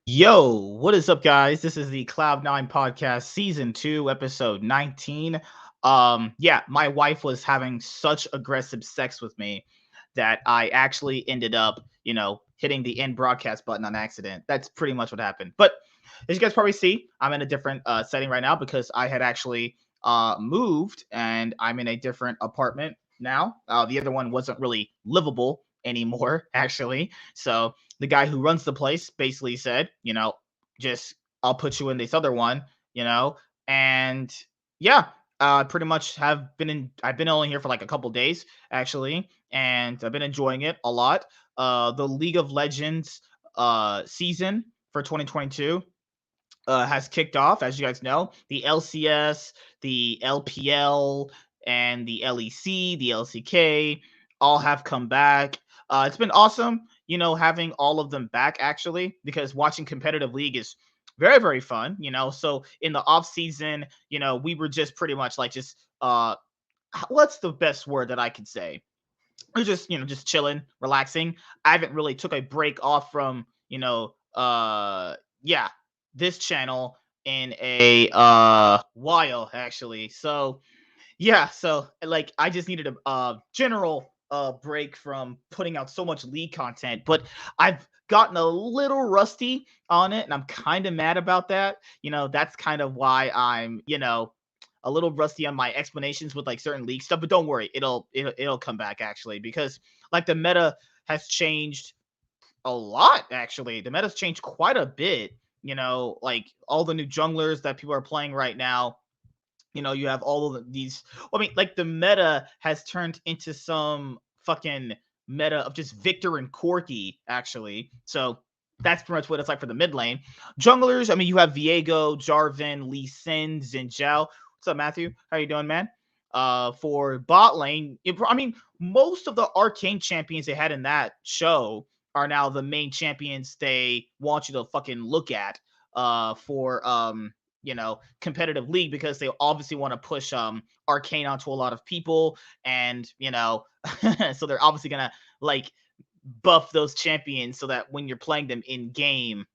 Yo, what is up, guys? This is the Cloud9 podcast, season 2, episode 19. Yeah, my wife was having such aggressive sex with me that I actually ended up, hitting the end broadcast button on accident. That's pretty much what happened. But as you guys probably see, I'm in a different setting right now because I had actually moved and I'm in a different apartment now. The other one wasn't really livable anymore, actually. So the guy who runs the place basically said, just I'll put you in this other one, and yeah, pretty much I've been only here for like a couple days actually, and I've been enjoying it a lot. The League of Legends season for 2022 has kicked off. As you guys know, the LCS, the LPL, and the LEC, the LCK all have come back. It's been awesome, having all of them back actually, because watching competitive league is very, very fun, So in the off season, we were just pretty much like what's the best word that I could say? We're just, just chilling, relaxing. I haven't really took a break off from, yeah, this channel in a while actually. So yeah, so like I just needed a general break from putting out so much league content, but I've gotten a little rusty on it and I'm kind of mad about that. That's kind of why I'm, a little rusty on my explanations with like certain league stuff, but don't worry, it'll come back actually, because like the meta has changed a lot actually. The meta's changed quite a bit, like all the new junglers that people are playing right now. You have all of these. I mean, like the meta has turned into some fucking meta of just Victor and Corki, actually. So that's pretty much what it's like for the mid lane. Junglers, I mean, you have Viego, Jarvan, Lee Sin, Xin Zhao. What's up, Matthew? How you doing, man? For bot lane, I mean, most of the arcane champions they had in that show are now the main champions they want you to fucking look at for competitive league, because they obviously want to push arcane onto a lot of people, and so they're obviously gonna like buff those champions so that when you're playing them in game,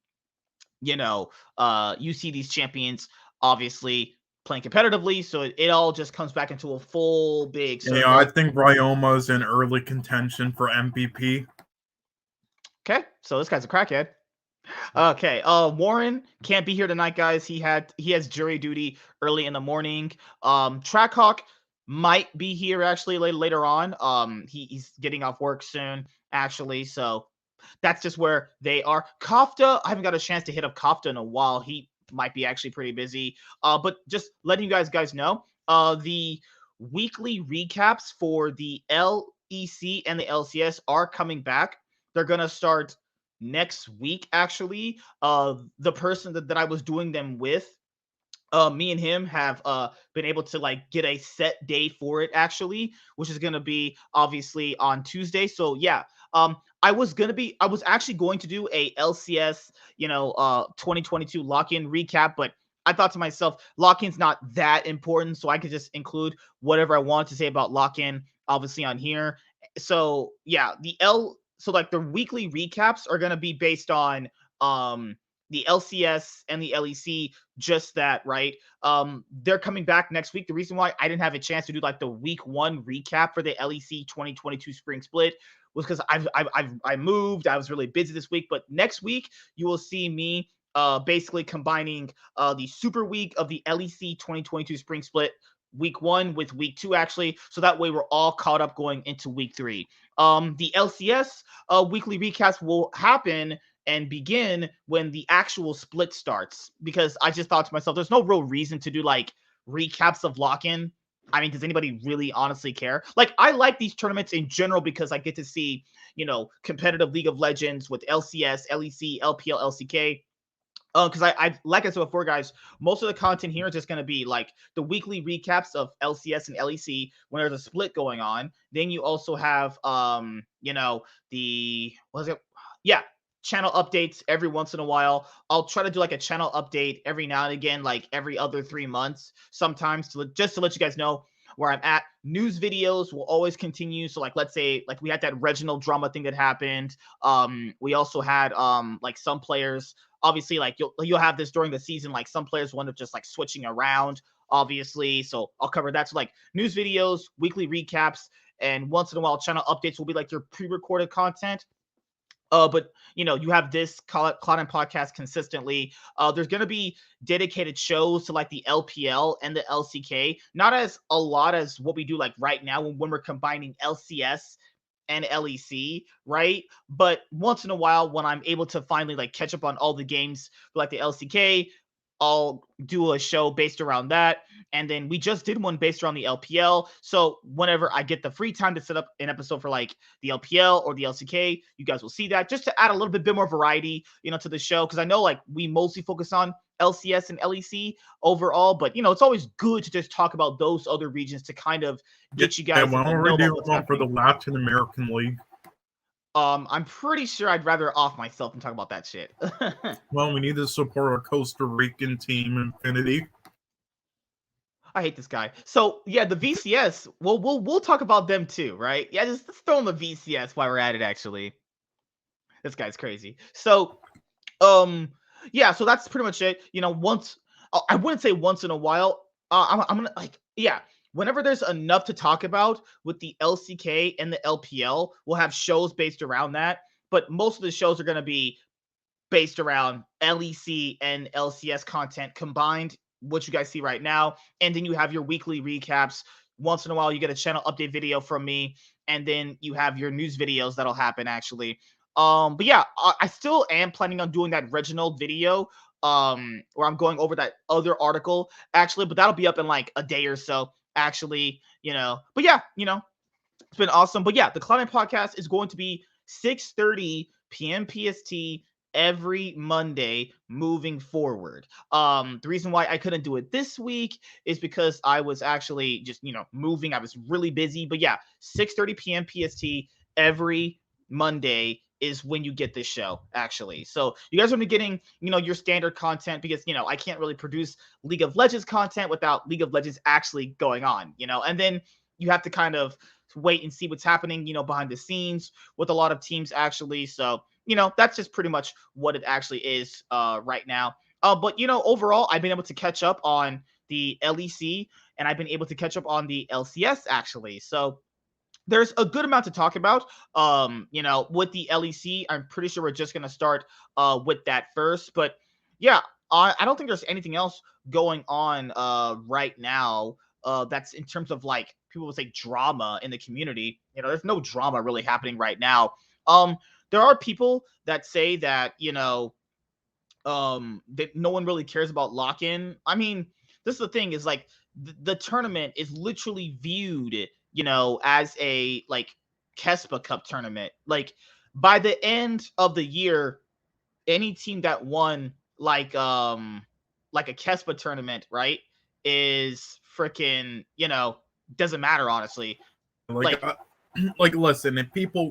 you see these champions obviously playing competitively, so it all just comes back into a full big Yeah, I circle. think Ryoma's in early contention for MVP. Okay, so this guy's a crackhead. Okay. Warren can't be here tonight, guys. He has jury duty early in the morning. Trackhawk might be here actually later on. He's getting off work soon, actually. So that's just where they are. Kafta, I haven't got a chance to hit up Kafta in a while. He might be actually pretty busy. But just letting you guys know, the weekly recaps for the LEC and the LCS are coming back. They're gonna start next week actually. The person that I was doing them with, me and him have been able to like get a set day for it actually, which is going to be obviously on Tuesday. So yeah, I was actually going to do a LCS 2022 lock-in recap, but I thought to myself, lock-in's not that important, so I could just include whatever I want to say about lock-in obviously on here. So yeah, so like the weekly recaps are going to be based on the LCS and the LEC, just that, right? They're coming back next week. The reason why I didn't have a chance to do like the week 1 recap for the LEC 2022 spring split was because I moved. I was really busy this week, but next week you will see me basically combining the super week of the LEC 2022 spring split week 1 with week 2 actually, so that way we're all caught up going into week 3. The LCS weekly recaps will happen and begin when the actual split starts, because I just thought to myself, there's no real reason to do like recaps of lock-in. I mean, does anybody really honestly care? Like, I like these tournaments in general because I get to see, competitive League of Legends with LCS, LEC, LPL, LCK. Because I like I said before, guys, most of the content here is just going to be like the weekly recaps of LCS and LEC when there's a split going on. Then you also have the what is it? Yeah, channel updates every once in a while. I'll try to do like a channel update every now and again, like every other 3 months sometimes, just to let you guys know where I'm at. News videos will always continue. So like, let's say like we had that Reginald drama thing that happened. We also had like some players, obviously like you'll have this during the season, like some players wind up just like switching around, obviously. So I'll cover that. So like news videos, weekly recaps, and once in a while channel updates will be like your pre-recorded content. But you have this Cloud9 podcast consistently. There's gonna be dedicated shows to like the LPL and the LCK, not as a lot as what we do like right now when we're combining LCS and LEC, right? But once in a while, when I'm able to finally like catch up on all the games for like the LCK, I'll do a show based around that. And then we just did one based around the LPL. So whenever I get the free time to set up an episode for like the LPL or the LCK, you guys will see that just to add a little bit more variety, to the show. Cause I know like we mostly focus on LCS and LEC overall, but it's always good to just talk about those other regions to kind of get you guys why to don't know we do about what's one for the happening. Latin American League? I'm pretty sure I'd rather off myself and talk about that shit. Well, we need to support our Costa Rican team, Infinity. I hate this guy. So yeah, the VCS. We'll talk about them too, right? Yeah, just let's throw in the VCS while we're at it. Actually, this guy's crazy. So, yeah. So that's pretty much it. Once I wouldn't say once in a while. I'm gonna like yeah. Whenever there's enough to talk about with the LCK and the LPL, we'll have shows based around that. But most of the shows are gonna be based around LEC and LCS content combined, what you guys see right now. And then you have your weekly recaps. Once in a while, you get a channel update video from me, and then you have your news videos that'll happen actually. But yeah, I still am planning on doing that Reginald video, where I'm going over that other article actually, but that'll be up in like a day or so actually, But yeah, it's been awesome. But yeah, the Cloud9 podcast is going to be 6:30 p.m. PST every Monday moving forward. The reason why I couldn't do it this week is because I was actually just, moving. I was really busy. But yeah, 6:30 p.m. PST every Monday is when you get this show, actually. So you guys are gonna be getting, your standard content because, I can't really produce League of Legends content without League of Legends actually going on, and then you have to kind of wait and see what's happening, behind the scenes with a lot of teams actually. So, that's just pretty much what it actually is right now. But overall, I've been able to catch up on the LEC and I've been able to catch up on the LCS actually. So there's a good amount to talk about. With the LEC, I'm pretty sure we're just gonna start with that first. But yeah, I don't think there's anything else going on right now. That's in terms of like people would say drama in the community. There's no drama really happening right now. There are people that say that that no one really cares about lock-in. I mean, this is the thing is like the tournament is literally viewed, as a like Kespa Cup tournament. Like by the end of the year, any team that won like a Kespa tournament, right, is freaking, doesn't matter honestly. Like, Like like, listen, if people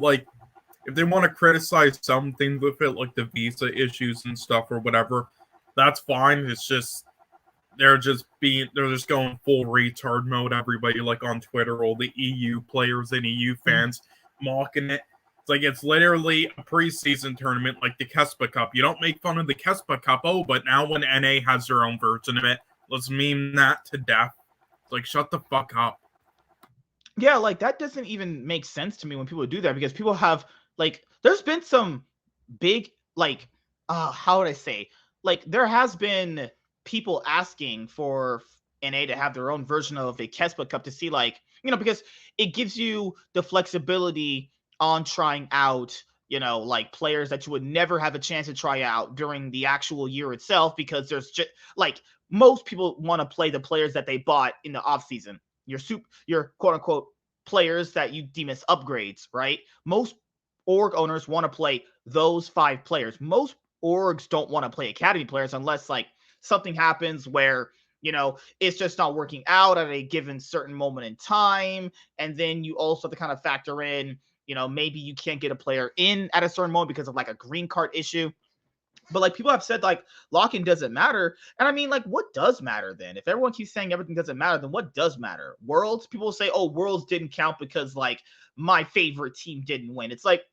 if they want to criticize some things with it, like the visa issues and stuff or whatever, that's fine. It's just they're just going full retard mode. Everybody like on Twitter, all the EU players and EU fans mocking it. It's literally a preseason tournament like the Kespa Cup. You don't make fun of the Kespa Cup, but now when NA has their own version of it, let's meme that to death. It's shut the fuck up. yeah, like that doesn't even make sense to me when people do that because people have like there's been some big like how would I say, like there has been people asking for NA to have their own version of a Kespa Cup to see like, because it gives you the flexibility on trying out, like players that you would never have a chance to try out during the actual year itself because there's just like most people want to play the players that they bought in the off season. Your quote unquote players that you deem as upgrades, right? Most org owners want to play those 5 players. Most orgs don't want to play academy players unless like something happens where it's just not working out at a given certain moment in time. And then you also have to kind of factor in, maybe you can't get a player in at a certain moment because of like a green card issue. But like people have said, like lock-in doesn't matter, and I mean, like, what does matter then? If everyone keeps saying everything doesn't matter, then what does matter? Worlds? People say, oh, Worlds didn't count because like my favorite team didn't win. It's like,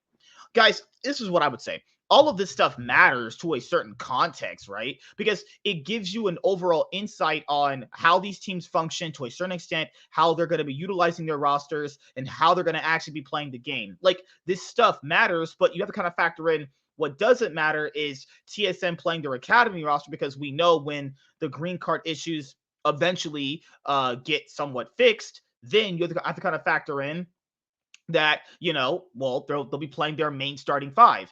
guys, this is what I would say. All of this stuff matters to a certain context, right? Because it gives you an overall insight on how these teams function to a certain extent, how they're going to be utilizing their rosters, and how they're going to actually be playing the game. Like, this stuff matters, but you have to kind of factor in what doesn't matter is TSM playing their academy roster, because we know when the green card issues eventually get somewhat fixed, then you have to kind of factor in that, you know, well, they'll be playing their main starting five.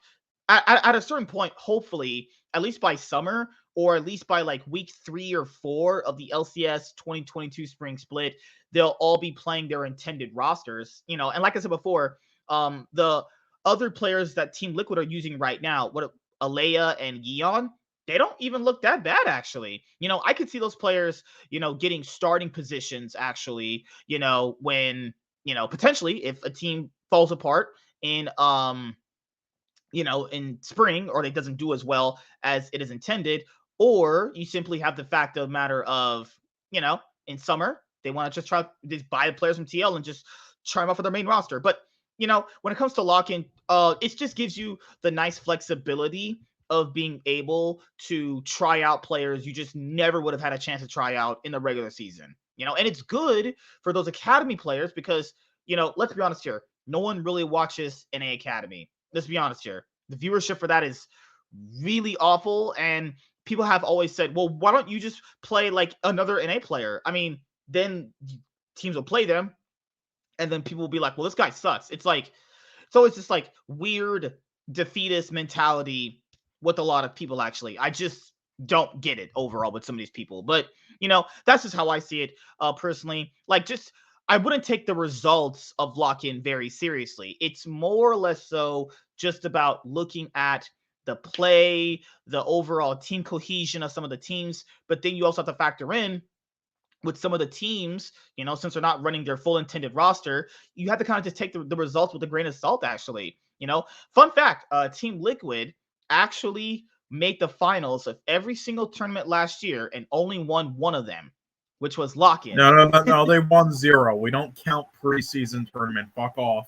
At a certain point, hopefully, at least by summer, or at least by like week 3 or 4 of the LCS 2022 spring split, they'll all be playing their intended rosters, you know. And like I said before, the other players that Team Liquid are using right now, what Alea and Yeon, they don't even look that bad, actually. You know, I could see those players, you know, getting starting positions, actually, you know, when, you know, potentially if a team falls apart in you know, in spring, or it doesn't do as well as it is intended, or you simply have the fact of matter of, you know, in summer they want to just buy the players from TL and just try them out for their main roster. But you know, when it comes to lock-in, it just gives you the nice flexibility of being able to try out players you just never would have had a chance to try out in the regular season. You know, and it's good for those academy players because, you know, let's be honest here, no one really watches NA Academy. Let's be honest here. The viewership for that is really awful. And people have always said, well, why don't you just play like another NA player? I mean, then teams will play them. And then people will be like, well, this guy sucks. It's like, it's always just like weird defeatist mentality with a lot of people, actually. I just don't get it overall with some of these people. But, you know, that's just how I see it personally. Like, just I wouldn't take the results of lock-in very seriously. It's more or less so just about looking at the play, the overall team cohesion of some of the teams. But then you also have to factor in with some of the teams, you know, since they're not running their full intended roster, you have to kind of just take the results with a grain of salt, actually. You know, fun fact, Team Liquid actually made the finals of every single tournament last year and only won one of them, which was lock-in. No, they won 0. We don't count preseason tournament. Fuck off.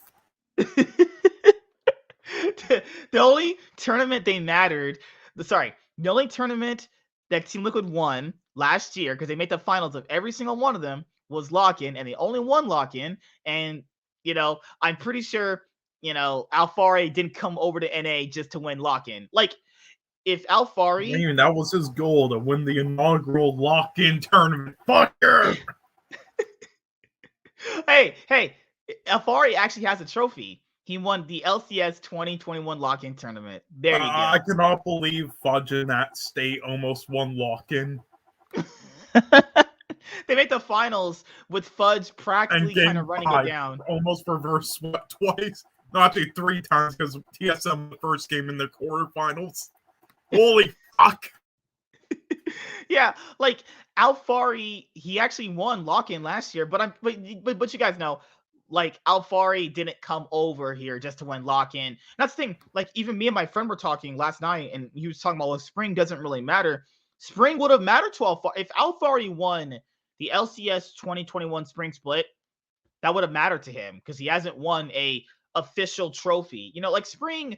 The only tournament they mattered, the only tournament that Team Liquid won last year, because they made the finals of every single one of them, was lock-in, and they only won lock-in. And, you know, I'm pretty sure, you know, Alfari didn't come over to NA just to win lock-in. Like, if Alfari... Even that was his goal, to win the inaugural lock-in tournament. Fuck her! Hey, Alfari actually has a trophy. He won the LCS 2021 lock-in tournament. There you go. I cannot believe Fudge in that state almost won lock-in. They made the finals with Fudge practically kind of running it down. Almost reverse swept twice. No, actually 3 times, because TSM the first game in the quarterfinals. Holy fuck. Yeah, like Alfari, he actually won lock-in last year, but you guys know, like, Alfari didn't come over here just to win lock-in. That's the thing. Like, even me and my friend were talking last night, and he was talking about, well, spring doesn't really matter. Spring would have mattered to Alfari. If Alfari won the LCS 2021 spring split, that would have mattered to him, because he hasn't won a official trophy. You know, like, spring,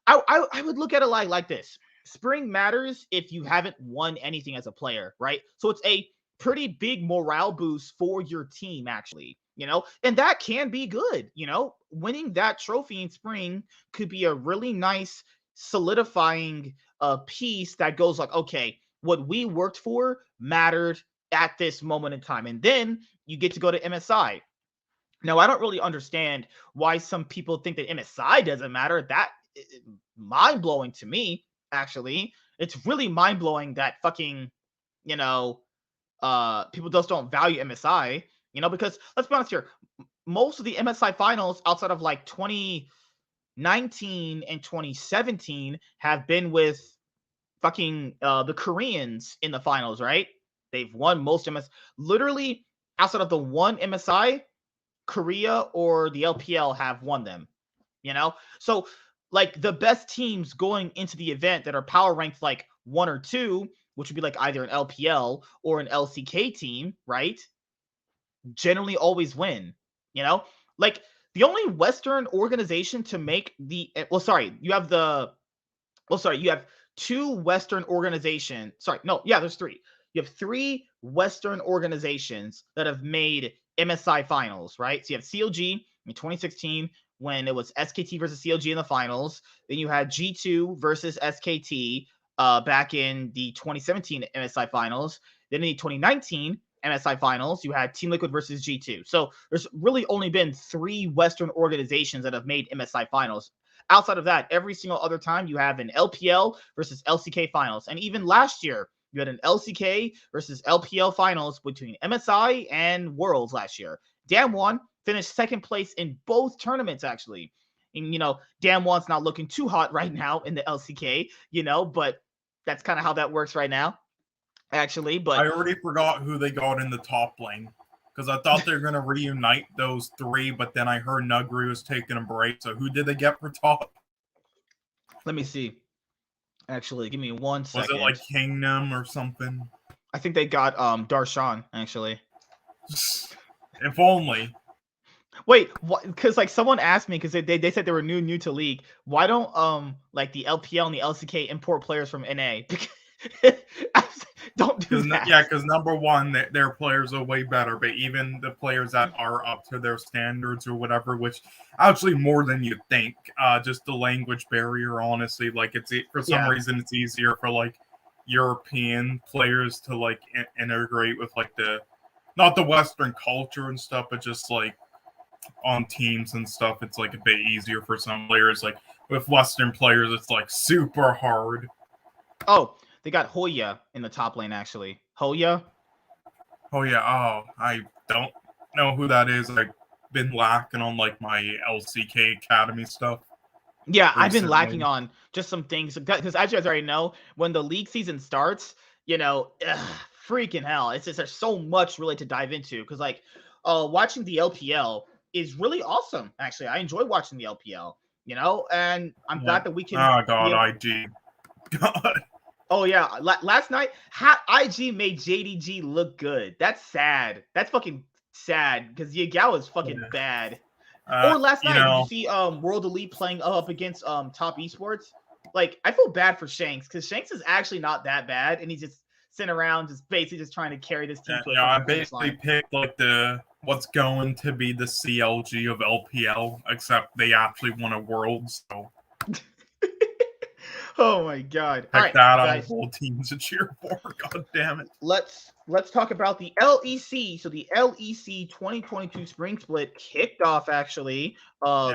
I would look at it like this. Spring matters if you haven't won anything as a player, right? So it's a pretty big morale boost for your team, actually. You know, and that can be good. You know, winning that trophy in spring could be a really nice solidifying piece that goes like, okay, what we worked for mattered at this moment in time. And then you get to go to MSI. Now, I don't really understand why some people think that MSI doesn't matter. That is mind-blowing to me, actually. It's really mind-blowing that fucking, you know, people just don't value MSI. You know, because let's be honest here, most of the MSI finals outside of like 2019 and 2017 have been with fucking the Koreans in the finals, right? They've won most literally outside of the one MSI, Korea or the LPL have won them, you know? So like the best teams going into the event that are power ranked like 1 or 2, which would be like either an LPL or an LCK team, right? Generally always win, you know? Like the only Western organization to make the you have two Western organizations. Sorry, no, yeah, there's three. You have three Western organizations that have made MSI finals, right? So you have CLG in 2016 when it was SKT versus CLG in the finals. Then you had G2 versus SKT back in the 2017 MSI finals. Then in the 2019 MSI finals, you had Team Liquid versus G2. So there's really only been three Western organizations that have made MSI finals. Outside of that, every single other time you have an LPL versus LCK finals. And even last year, you had an LCK versus LPL finals between MSI and Worlds last year. Damwon finished second place in both tournaments, actually. And, Damwon's not looking too hot right now in the LCK, but that's kind of how that works right now, actually. But I already forgot who they got in the top lane. Because I thought they were going to reunite those three, but then I heard Nuguri was taking a break. So who did they get for top? Let me see. Actually, give me 1 second. Was it like Kingdom or something? I think they got Darshan, actually. If only. Wait, because like someone asked me because they said they were new to League. Why don't like the LPL and the LCK import players from NA? Don't do that. Yeah, because number one, their players are way better, but even the players that are up to their standards or whatever, which actually more than you'd think, just the language barrier, honestly, like for some reason it's easier for like European players to like integrate with like not the Western culture and stuff, but just like on teams and stuff, it's like a bit easier for some players. Like with Western players, it's like super hard. Oh, they got Hoya in the top lane, actually. Hoya? Oh, yeah. Oh, I don't know who that is. I've been lacking on, like, my LCK Academy stuff. Yeah, recently. I've been lacking on just some things. Because as you guys already know, when the league season starts, freaking hell. It's just there's so much really to dive into. Because, like, watching the LPL is really awesome, actually. I enjoy watching the LPL, and I'm glad that we can... Oh, God, IG. God. Oh, yeah. Last night, IG made JDG look good. That's sad. That's fucking sad because Yagao is fucking bad. Or last night, did you see World Elite playing up against Top Esports? Like, I feel bad for Shanks because Shanks is actually not that bad, and he's just sitting around just basically just trying to carry this team to a I basically picked like what's going to be the CLG of LPL, except they actually won a World, so... Oh my God! Pick that guys. On whole teams to cheer for. God damn it! Let's talk about the LEC. So the LEC 2022 Spring Split kicked off actually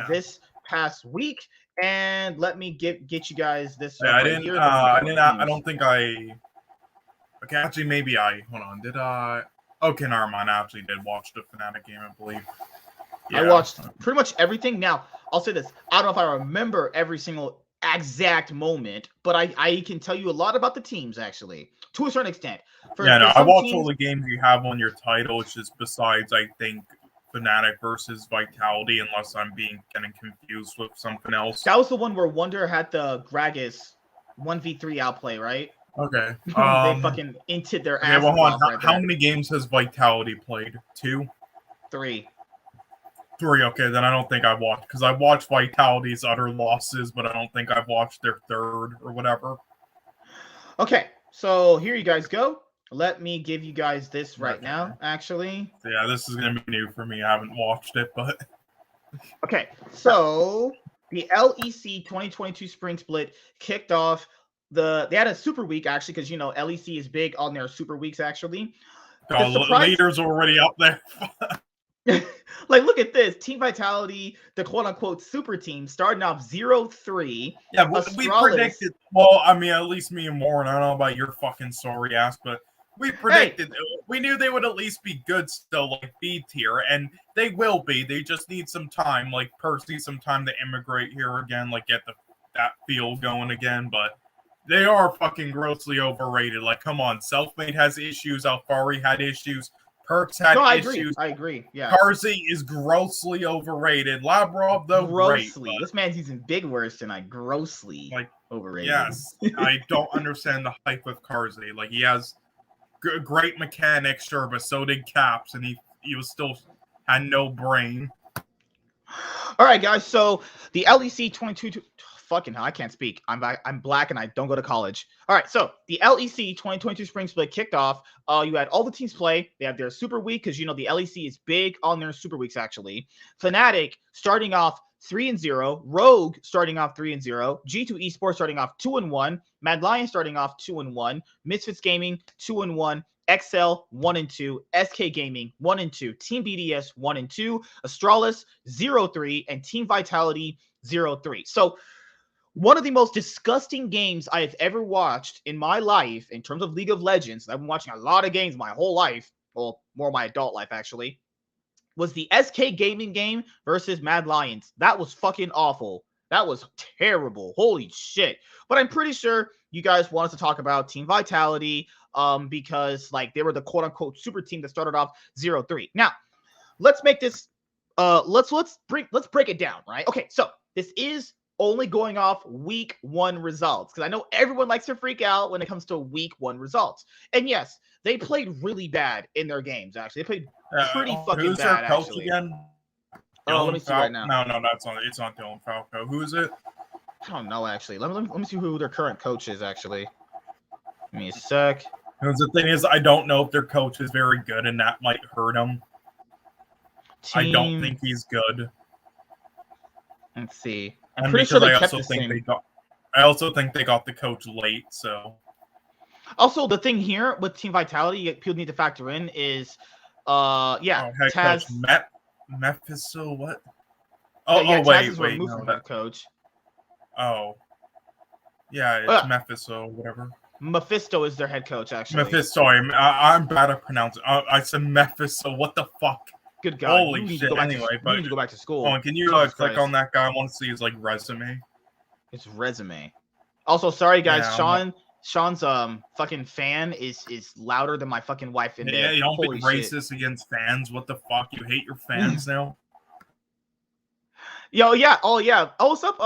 this past week, and let me get you guys this. I don't think I. Okay, actually, maybe I. Hold on. Did I? Okay, never mind. I actually did watch the Fnatic game, I believe. Yeah. I watched pretty much everything. Now I'll say this: I don't know if I remember every single exact moment, but I can tell you a lot about the teams actually to a certain extent. I watched all the games you have on your title. It's just besides I think Fnatic versus Vitality, unless I'm getting confused with something else. That was the one where Wonder had the Gragas 1v3 outplay, right? Okay. They fucking inted their ass. Well, hold on. How many games has Vitality played? 2? 3. 3, okay, then I don't think I've watched, because I watched Vitality's other losses, but I don't think I've watched their third or whatever. Okay, so here you guys go. Let me give you guys this right now, actually. Yeah, this is going to be new for me. I haven't watched it, but... Okay, so the LEC 2022 Spring Split kicked off. They had a super week, actually, because, LEC is big on their super weeks, actually. The leader's already up there. Like, look at this. Team Vitality, the quote-unquote super team, starting off 0-3. Yeah, we predicted... Well, I mean, at least me and Warren, I don't know about your fucking sorry ass, but we predicted... We knew they would at least be good still, like B tier, and they will be. They just need some time, like Percy, some time to immigrate here again, like get that feel going again, but they are fucking grossly overrated. Like, come on, Selfmade has issues, Alfari had issues, Perks had No, I issues. agree. Yeah. Carzzy is grossly overrated. Labrov, though, Grossly. great. This man's using big words tonight. Grossly Like, overrated. yes, I don't understand the hype of Carzzy. Like, he has great mechanics, sure, but so did Caps, and he was still had no brain. All right, guys. So the LEC 22. Fucking hell, I can't speak. I'm black and I don't go to college. All right, so the LEC 2022 Spring Split kicked off. You had all the teams play. They have their Super Week because the LEC is big on their Super Weeks actually. Fnatic starting off 3-0, Rogue starting off 3-0, G2 Esports starting off 2-1, Mad Lion starting off 2-1, Misfits Gaming 2-1. XL 1-2, SK Gaming 1-2, Team BDS 1-2, Astralis 0-3, and Team Vitality 0-3. So one of the most disgusting games I have ever watched in my life in terms of League of Legends, I've been watching a lot of games my whole life, well, more my adult life actually, was the SK Gaming game versus Mad Lions. That was fucking awful. That was terrible. Holy shit. But I'm pretty sure you guys want us to talk about Team Vitality because like they were the quote unquote super team that started off 0-3. Now, let's make this let's break it down, right? Okay, so this is only going off week 1 results because I know everyone likes to freak out when it comes to week 1 results. And yes, they played really bad in their games actually. They played pretty fucking who's bad their coach actually. again? Oh, let me see right now. No, it's not Dylan Falco. Who is it? I don't know actually. Let me see who their current coach is actually. Give me a sec. Because the thing is, I don't know if their coach is very good, and that might hurt him. I don't think he's good. Let's see. I'm pretty sure they kept the same. I also think they got the coach late, so. Also, the thing here with Team Vitality, people need to factor in is, head Taz. Coach Mephisto, what? Taz wait, is removed from head coach. Oh. Yeah, it's Mephisto, whatever. Mephisto is their head coach, actually. Mephisto, I'm bad at pronouncing. I said Mephisto, what the fuck? Good God. Holy shit, anyway. You need to go back to school. Oh, can you click on that guy? I want to see his, like, resume. His resume. Also, sorry, guys. Yeah, Sean's fucking fan is louder than my fucking wife in bed. Yeah, you don't Holy be racist against fans. What the fuck? You hate your fans now? Yo, yeah. Oh, yeah. Oh, what's up,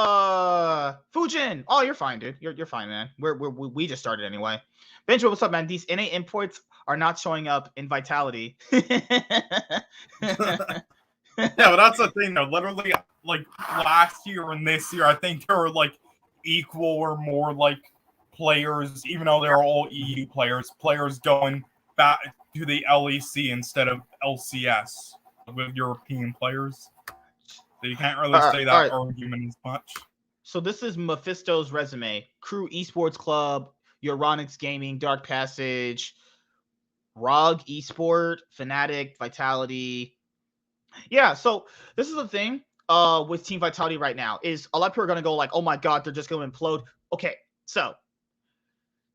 Fujin? Oh, you're fine, dude. You're fine, man. We just started anyway. Benjamin, what's up, man? These NA imports are not showing up in Vitality. Yeah, but that's the thing, though. Literally, like, last year and this year, I think there were, like, equal or more, like, players, even though they're all EU players going back to the LEC instead of LCS with European players. So you can't really say that argument as much. So this is Mephisto's resume. Crew Esports Club, Euronix Gaming, Dark Passage, ROG Esport, Fnatic, Vitality. Yeah, so this is the thing with Team Vitality right now is a lot of people are going to go like, oh my God, they're just going to implode. Okay, so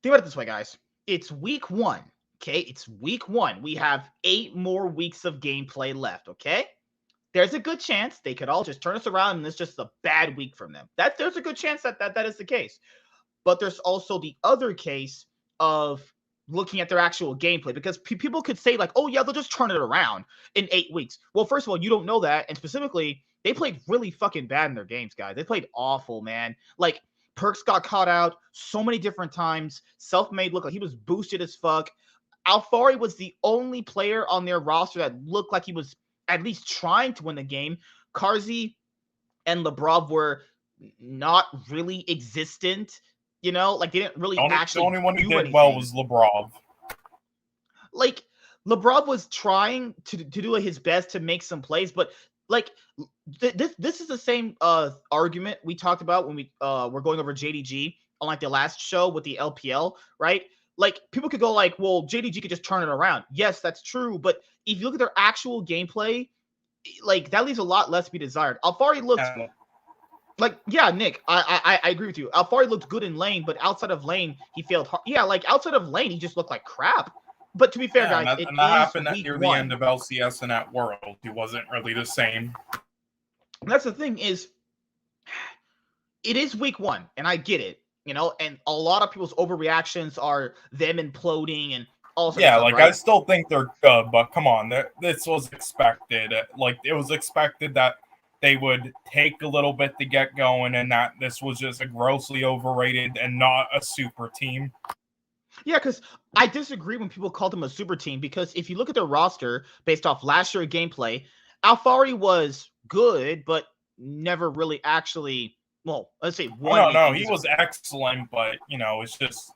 think about it this way, guys. It's week 1, okay? It's week 1. We have 8 more weeks of gameplay left, okay? There's a good chance they could all just turn us around and it's just a bad week from them. There's a good chance that is the case. But there's also the other case of looking at their actual gameplay because people could say like, oh yeah, they'll just turn it around in 8 weeks. Well, first of all, you don't know that. And specifically, they played really fucking bad in their games, guys. They played awful, man. Like, Perks got caught out so many different times. Selfmade looked like he was boosted as fuck. Alfari was the only player on their roster that looked like he was at least trying to win the game. Carzzy and Labrov were not really existent. You know, like they didn't really actually. The only one who did anything. well was Labrov. Like Labrov was trying to do his best to make some plays, but like this is the same argument we talked about when we were going over JDG on like the last show with the LPL, right? Like people could go like, well, JDG could just turn it around. Yes, that's true, but if you look at their actual gameplay, like that leaves a lot less to be desired. Alfari looked. Like, yeah, Nick, I agree with you. Alfari looked good in lane, but outside of lane, he failed hard. Yeah, like, outside of lane, he just looked like crap. But to be fair, guys, that happened near the end of LCS and at World. He wasn't really the same. And that's the thing is, it is week 1, and I get it, you know, and a lot of people's overreactions are them imploding and all sort of Yeah, stuff, like right? I still think they're good, but come on, this was expected. Like it was expected that they would take a little bit to get going, and that this was just a grossly overrated and not a super team. Yeah, because I disagree when people call them a super team, because if you look at their roster based off last year's gameplay, Alfari was good, but never really actually, well, let's say Oh won no, anything. he was excellent, but it's just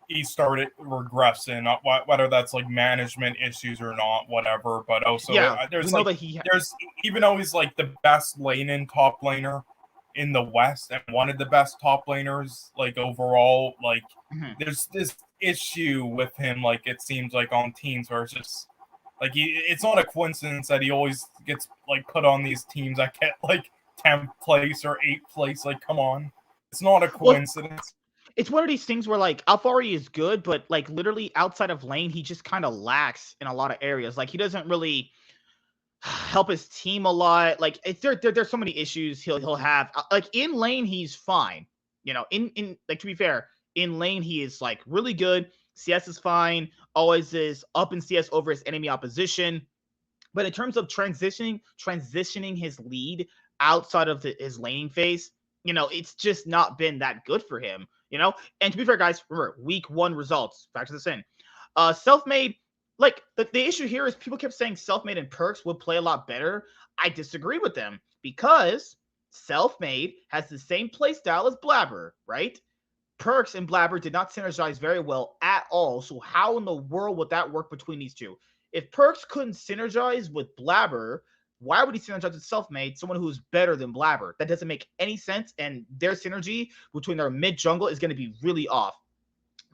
he started regressing. Whether that's like management issues or not, whatever. But also, Yeah, we there's know like that he. there's even though he's like the best lane-in top laner in the West and one of the best top laners like overall, like Mhm. there's this issue with him. Like it seems like on teams where it's just like it's not a coincidence that he always gets like put on these teams that get like 10th place or 8th place. Like, come on, it's not a Well, coincidence. it's one of these things where like Alfari is good, but like literally outside of lane, he just kind of lacks in a lot of areas. Like he doesn't really help his team a lot. Like there's so many issues he'll have. Like in lane, he's fine. In like, to be fair, in lane he is like really good. CS is fine. Always is up in CS over his enemy opposition. But in terms of transitioning his lead outside of his laning phase, it's just not been that good for him. And to be fair, guys, remember week 1 results. Factor this in. Self-made, like the issue here is people kept saying self-made and perks would play a lot better. I disagree with them, because self-made has the same play style as Blabber, right? Perks and Blabber did not synergize very well at all. So how in the world would that work between these two? If Perks couldn't synergize with Blabber, why would he synergize with Self-Made, someone who's better than Blabber? That doesn't make any sense, and their synergy between their mid jungle is going to be really off.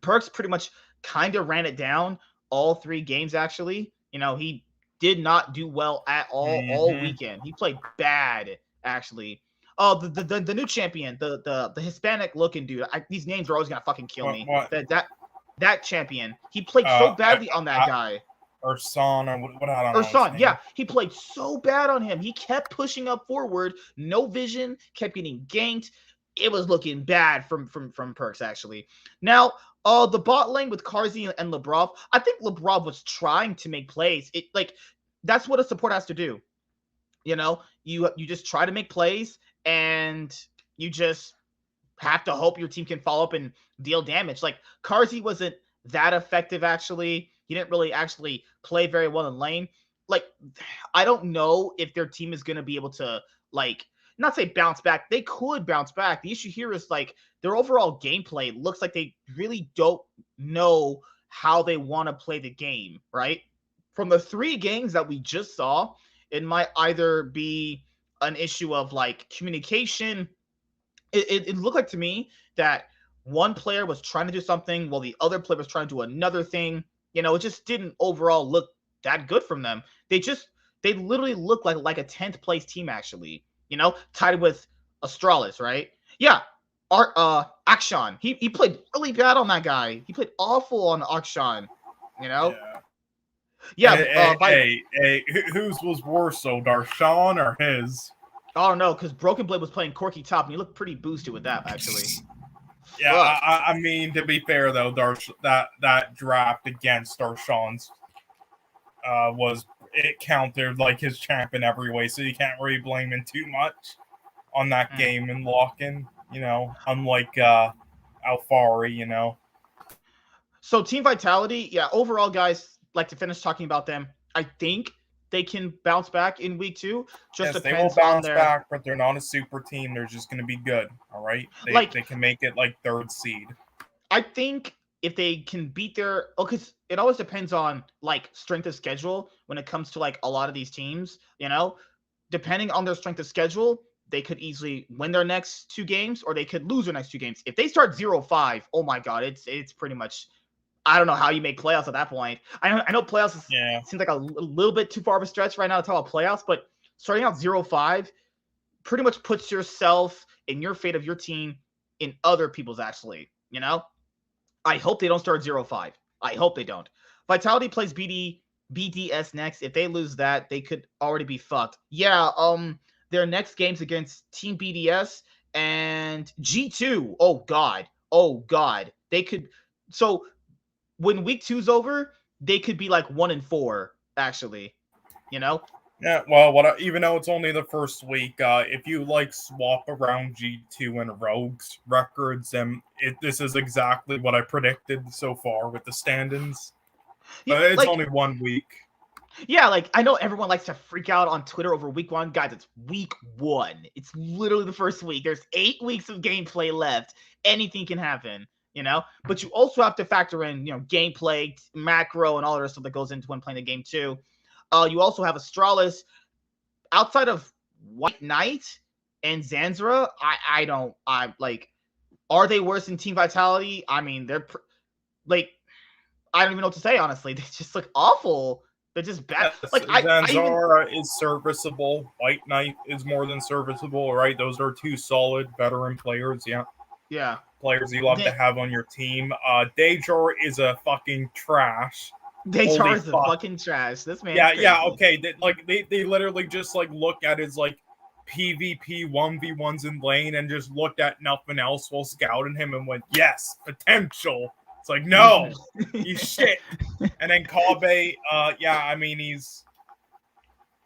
Perks pretty much kind of ran it down all 3 games, actually. He did not do well at all Mm-hmm. weekend. He played bad, actually. Oh, the new champion, the Hispanic looking dude. These names are always gonna fucking kill me. What? That champion. He played so badly on that guy. Urson or what? I don't know his Urson, name. yeah, he played so bad on him. He kept pushing up forward, no vision, kept getting ganked. It was looking bad from Perks, actually. Now, the bot lane with Karzi and Lebrov, I think Lebrov was trying to make plays. That's what a support has to do. You just try to make plays, and you just have to hope your team can follow up and deal damage. Like Karzi wasn't that effective, actually. He didn't really actually play very well in lane. Like, I don't know if their team is going to be able to, like, not say bounce back. They could bounce back. The issue here is like their overall gameplay looks like they really don't know how they want to play the game, right? From the 3 games that we just saw, it might either be an issue of like communication. It looked like to me that one player was trying to do something while the other player was trying to do another thing. It just didn't overall look that good from them. They literally looked like a 10th place team, actually. Tied with Astralis, right? Yeah. Akshan. He played really bad on that guy. He played awful on Akshan. Yeah. Yeah. Hey, whose was worse, so Darshan or his? I don't know, because Broken Blade was playing Corky top, and he looked pretty boosted with that, actually. Yeah, I mean, to be fair though, that draft against Darshan's it countered like his champ in every way, so you can't really blame him too much on that game and lock-in. Unlike Alfari. So Team Vitality, yeah, overall, guys, like to finish talking about them, I think they can bounce back in week 2. Yes, they will bounce back, but they're not a super team. They're just going to be good. All right, they can make it like 3rd seed. I think if they can beat because it always depends on like strength of schedule when it comes to like a lot of these teams. Depending on their strength of schedule, they could easily win their next 2 games, or they could lose their next 2 games. If they start 0-5, oh my god, it's pretty much. I don't know how you make playoffs at that point. I know playoffs seems like a little bit too far of a stretch right now to talk about playoffs, but starting out 0-5 pretty much puts yourself and your fate of your team in other people's, actually. I hope they don't start 0-5. I hope they don't. Vitality plays BDS next. If they lose that, they could already be fucked. Yeah, their next game's against Team BDS and G2. Oh god. They could. So when week 2's over, they could be like 1-4 actually. You know? Yeah, well, even though it's only the first week, if you like swap around G2 and Rogues records, this is exactly what I predicted so far with the stand-ins. Yeah, But it's like, only 1 week. Yeah, like I know everyone likes to freak out on Twitter over week 1. Guys, it's week 1. It's literally the first week. There's 8 weeks of gameplay left. Anything can happen, you know? But you also have to factor in, gameplay, macro, and all the other stuff that goes into when playing the game too. You also have Astralis. Outside of White Knight and Zanzra, are they worse than Team Vitality? I mean, they're I don't even know what to say, honestly. They just look awful. They're just bad. Yes, Like Zanzara is serviceable. White Knight is more than serviceable, right? Those are 2 solid veteran players, yeah. Players you love to have on your team. Dajor is a fucking trash. Dajor is a fucking trash. This man. Okay. They literally just look at his PvP 1v1s in lane and just looked at nothing else while scouting him and went, yes, potential. It's like, no, he's shit. And then Kabe, I mean, he's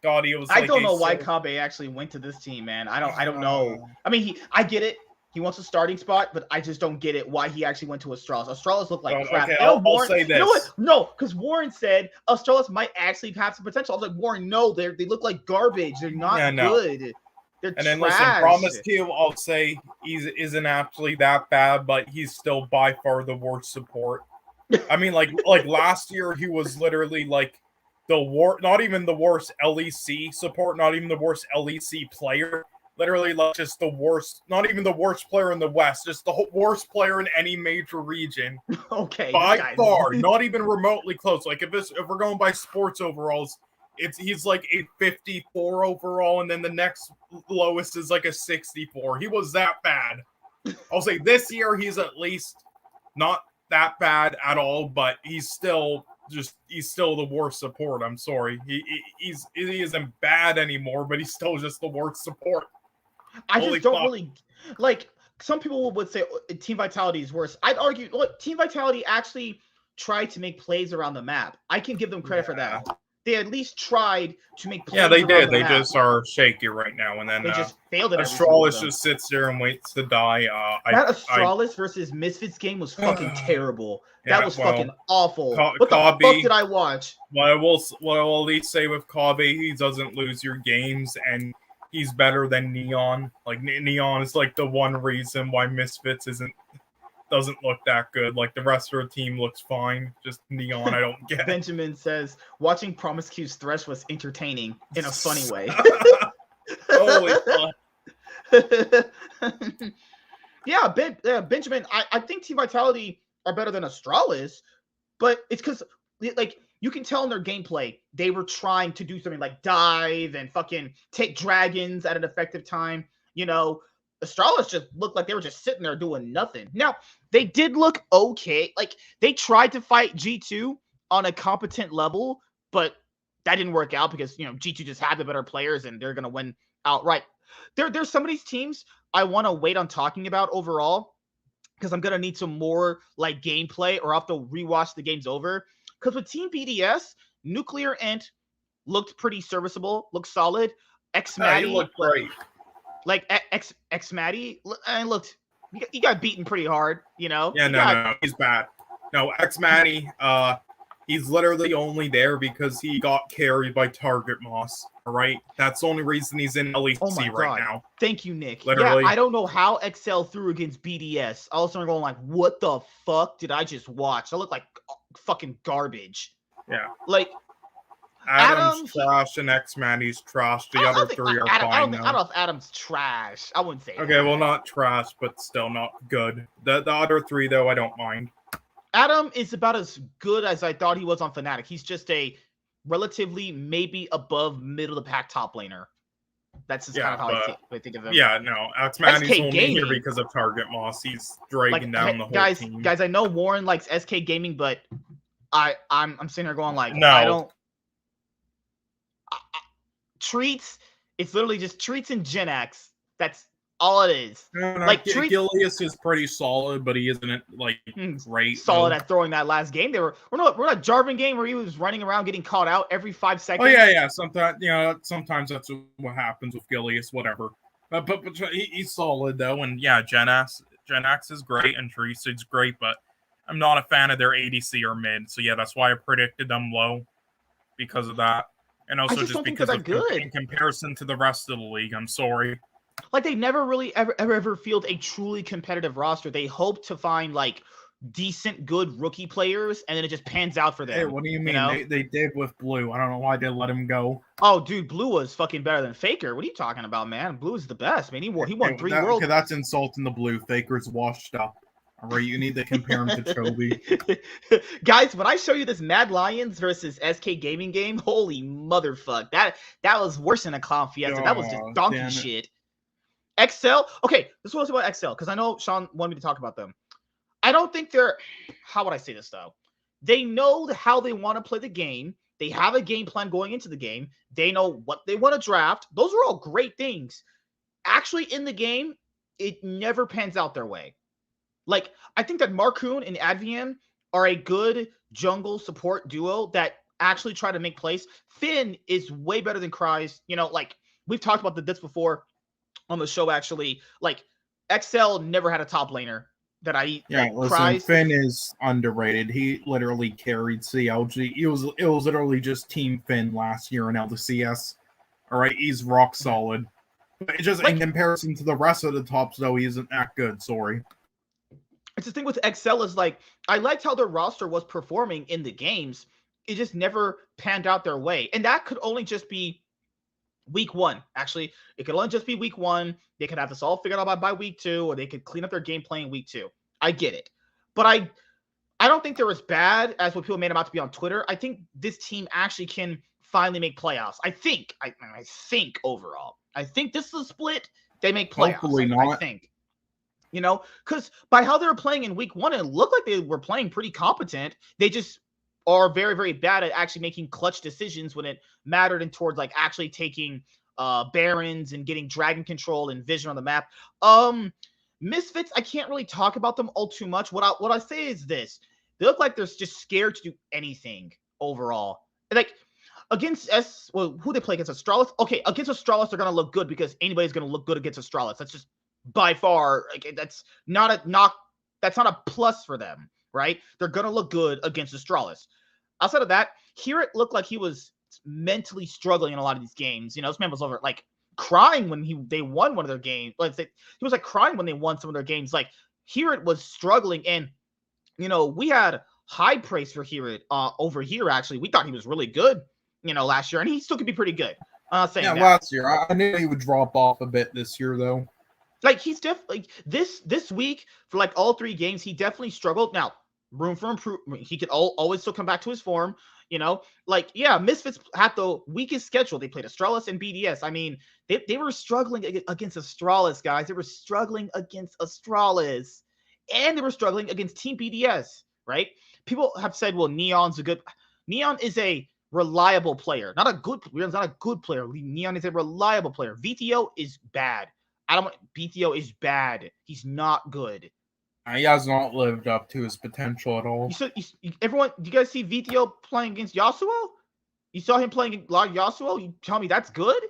God. He was. I don't know why Kabe actually went to this team, man. I don't know. I mean, I get it. He wants a starting spot, but I just don't get it why he actually went to Astralis. Astralis looked like crap. Okay, I'll say this. You know what? No, because Warren said Astralis might actually have some potential. I was like, Warren, no, they look like garbage. They're not good. They're and then trash. Listen, Promise to you, I'll say he isn't actually that bad, but he's still by far the worst support. I mean, like last year, he was literally not even the worst LEC support, not even the worst LEC player. Literally, just the worst, not even the worst player in the West, just the worst player in any major region. Okay. By far, not even remotely close. If we're going by sports overalls, he's like a 54 overall, and then the next lowest is like a 64. He was that bad. I'll say this year he's at least not that bad at all, but he's still the worst support. I'm sorry. He isn't bad anymore, but he's still just the worst support. I just don't really some people would say Team Vitality is worse. I'd argue Team Vitality actually tried to make plays around the map. I can give them credit for that. They at least tried to make plays. Yeah, they did. They just are shaky right now, and then they just failed at Astralis just sits there and waits to die. That Astralis versus Misfits game was fucking terrible. That was fucking awful. What the fuck did I watch? Well, I will at least say with Kabe, he doesn't lose your games, and he's better than Neon. Like Neon is the one reason why Misfits doesn't look that good. The rest of the team looks fine. Just Neon, I don't get. Benjamin says watching Promise Q's Thresh was entertaining in a funny way. Holy fuck. Yeah, Benjamin, I think Team Vitality are better than Astralis, but it's because you can tell in their gameplay, they were trying to do something like dive and fucking take dragons at an effective time. Astralis just looked like they were just sitting there doing nothing. Now, they did look okay. They tried to fight G2 on a competent level, but that didn't work out because, G2 just had the better players and they're going to win outright. There's some of these teams I want to wait on talking about overall because I'm going to need some more gameplay or I'll have to rewatch the games over. Because with Team BDS, Nuclear Ent looked pretty serviceable, looked solid. He looked great. X-Matty, and looked, he got beaten pretty hard, Yeah, no, he's bad. No, X-Matty, he's literally only there because he got carried by Target Moss, all right? That's the only reason he's in LEC right now. Thank you, Nick. Literally. Yeah, I don't know how XL threw against BDS. I was going what the fuck did I just watch? I look like fucking garbage. Yeah. Adam's trash and X-Matty's trash. The other three are fine. I don't know if Adam's trash. I wouldn't say okay, that. Well, not trash, but still not good. The other three, though, I don't mind. Adam is about as good as I thought he was on Fnatic. He's just a relatively maybe above middle of the pack top laner. That's just kind of how I think of him. Yeah, no, X-Matty's only here because of Target Moss. He's dragging down the whole team. Guys, I know Warren likes SK Gaming, but I'm sitting here going no. I don't. Treats, it's literally just Treats and Gen X. That's All it is. No, Like treat Gilius is pretty solid, but he isn't like great. solid at throwing that last game. We're not Jarvan game where he was running around getting caught out every 5 seconds. Oh yeah. Sometimes that's what happens with Gilius. Whatever. But he's solid though, and yeah, Genax is great, and Teresa's great, but I'm not a fan of their ADC or mid. So yeah, that's why I predicted them low because of that, and also just because of in comparison to the rest of the league. I'm sorry. Like they never really ever field a truly competitive roster. They hope to find like decent, good rookie players, and then it just pans out for them. Hey, what do you mean? They did with Blue. I don't know why they let him go. Oh, dude, Blue was fucking better than Faker. What are you talking about, man? Blue is the best, man. He won 3 worlds. Okay, that's insulting the Blue. Faker's washed up. All right, you need to compare him to Chovy. Guys, when I show you this Mad Lions versus SK Gaming game, holy motherfuck. That was worse than a Clown Fiesta. That was just donkey shit. XL, okay, this was about XL, because I know Sean wanted me to talk about them. I don't think how would I say this, though? They know how they want to play the game. They have a game plan going into the game. They know what they want to draft. Those are all great things. Actually, in the game, it never pans out their way. Like, I think that Marcoon and Advian are a good jungle support duo that actually try to make plays. Finn is way better than Cries. Like, we've talked about this before on the show, actually. Like, XL never had a top laner that listen, Finn is underrated. He literally carried CLG. It was literally just Team Finn last year in LCS. All right, he's rock solid. But just in comparison to the rest of the tops, though, he isn't that good. Sorry. It's the thing with XL is like, I liked how their roster was performing in the games. It just never panned out their way, and that could only just be week 1. Actually, it could only just be week 1. They could have this all figured out by week 2, or they could clean up their gameplay in week 2. I get it. But I don't think they're as bad as what people made them out to be on Twitter. I think this team actually can finally make playoffs. I think overall. I think this is a split. They make playoffs. Hopefully not. I think. Because by how they were playing in week 1, it looked like they were playing pretty competent. They just are very, very bad at actually making clutch decisions when it mattered and towards like actually taking Barons and getting Dragon Control and Vision on the map. Misfits, I can't really talk about them all too much. What I say is this. They look like they're just scared to do anything overall. Like, against who they play against? Astralis? Okay, against Astralis, they're going to look good because anybody's going to look good against Astralis. That's just by far, that's not a plus for them, right? They're going to look good against Astralis. Outside of that, here it looked like he was mentally struggling in a lot of these games. This man was over like crying when they won one of their games. Like he was like crying when they won some of their games. Like here it was struggling, and we had high praise for Herit over here. Actually, we thought he was really good, last year, and he still could be pretty good. I'm not saying that. Last year I knew he would drop off a bit this year though. Like he's definitely this week for like all 3 games, he definitely struggled. Now, room for improvement. He could always still come back to his form. Misfits had the weakest schedule. They played Astralis and BDS. I mean, they were struggling against Astralis, guys. They were struggling against Astralis, and they were struggling against Team BDS. Right? People have said, "Well, Neon is a reliable player, not a good player. Neon is a reliable player. VTO is bad. BTO is bad. He's not good. He has not lived up to his potential at all. Everyone, do you guys see VTO playing against Yasuo? You saw him playing a lot of Yasuo? You tell me that's good?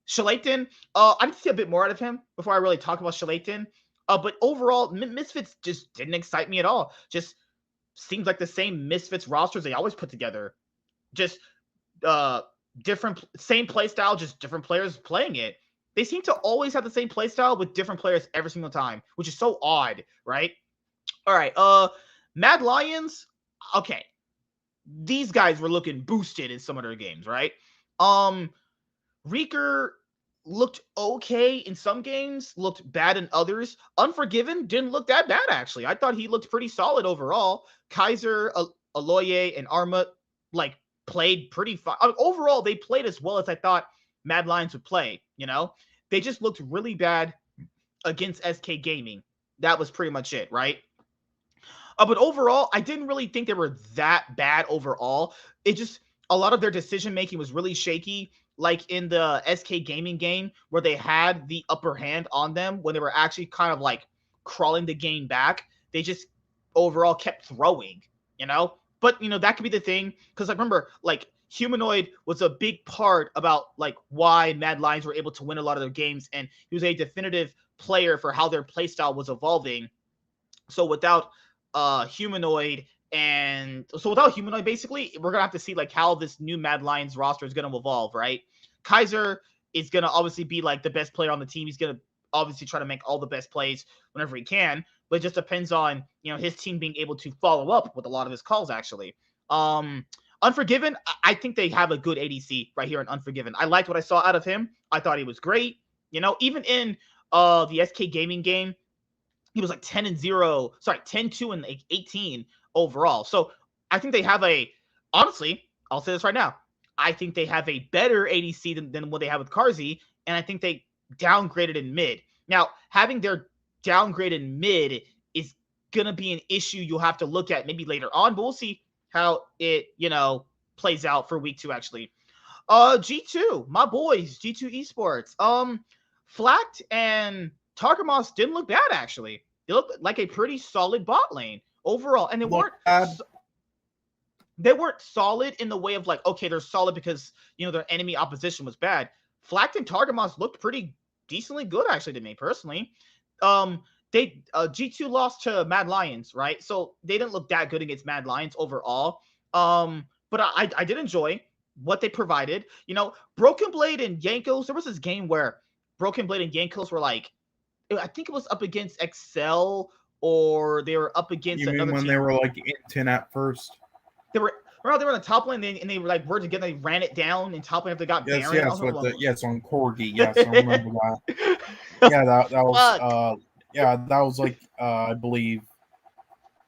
Shalatin, I need to see a bit more out of him before I really talk about Shalatin. But overall, Misfits just didn't excite me at all. Just seems like the same Misfits rosters they always put together. Just same play style, just different players playing it. They seem to always have the same playstyle with different players every single time, which is so odd, right? All right, Mad Lions, okay. These guys were looking boosted in some of their games, right? Reeker looked okay in some games, looked bad in others. Unforgiven didn't look that bad, actually. I thought he looked pretty solid overall. Kaiser, Aloye, and Arma, played pretty fine. Overall, they played as well as I thought Mad Lions would play, They just looked really bad against SK Gaming. That was pretty much it, right? But overall, I didn't really think they were that bad overall. It just, a lot of their decision-making was really shaky. like in the SK Gaming game where they had the upper hand on them when they were actually kind of like crawling the game back. They just overall kept throwing, But that could be the thing because I remember like Humanoid was a big part about like why Mad Lions were able to win a lot of their games, and he was a definitive player for how their playstyle was evolving. So without Humanoid basically, we're gonna have to see like how this new Mad Lions roster is gonna evolve, right? Kaiser is gonna obviously be like the best player on the team. He's gonna obviously try to make all the best plays whenever he can, but it just depends on his team being able to follow up with a lot of his calls actually. Unforgiven, I think they have a good ADC right here in Unforgiven. I liked what I saw out of him. I thought he was great. Even in the SK Gaming game, he was like 10-2 and 18 overall. So I think they have honestly, I'll say this right now. I think they have a better ADC than what they have with Carzzy, and I think they downgraded in mid. Now, having their downgrade in mid is going to be an issue you'll have to look at maybe later on, but we'll see how it, plays out for week 2, actually. G2, my boys, G2 Esports. Flact and Targamas didn't look bad, actually. They looked like a pretty solid bot lane overall, and they weren't solid in the way of like, okay, they're solid because their enemy opposition was bad. Flact and Targamas looked pretty decently good, actually, to me personally. They G2 lost to Mad Lions, right? So they didn't look that good against Mad Lions overall. But I did enjoy what they provided. Broken Blade and Yankos. There was this game where Broken Blade and Yankos were like, I think it was up against Excel, or they were up against another team. When they were like in 10 at first? They were on the top lane, and they were like were together. They ran it down, and top lane if they got Baron. Yes, on Corgi. Yes, I remember that. Yeah, that was that was like I believe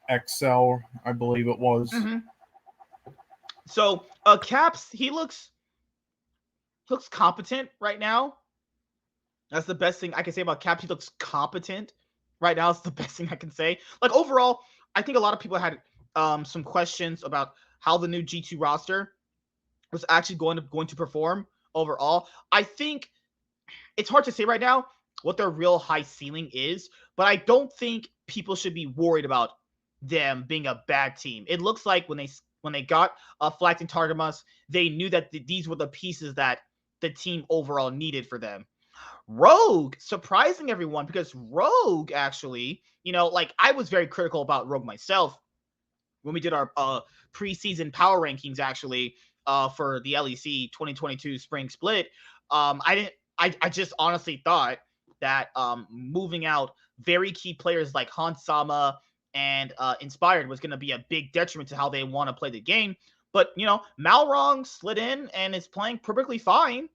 Excel. I believe it was. Mm-hmm. So Caps, he looks competent right now. That's the best thing I can say about Caps. He looks competent right now. It's the best thing I can say. Like overall, I think a lot of people had some questions about how the new G2 roster was actually going to perform overall. I think it's hard to say right now what their real high ceiling is, but I don't think people should be worried about them being a bad team. It looks like when they got Flact and Targamas, they knew that these were the pieces that the team overall needed for them. Rogue surprising everyone, because Rogue actually, like I was very critical about Rogue myself when we did our preseason power rankings actually for the LEC 2022 spring split. I just honestly thought that moving out very key players like Hans Sama and Inspired was going to be a big detriment to how they want to play the game. But, Malrong slid in and is playing perfectly fine.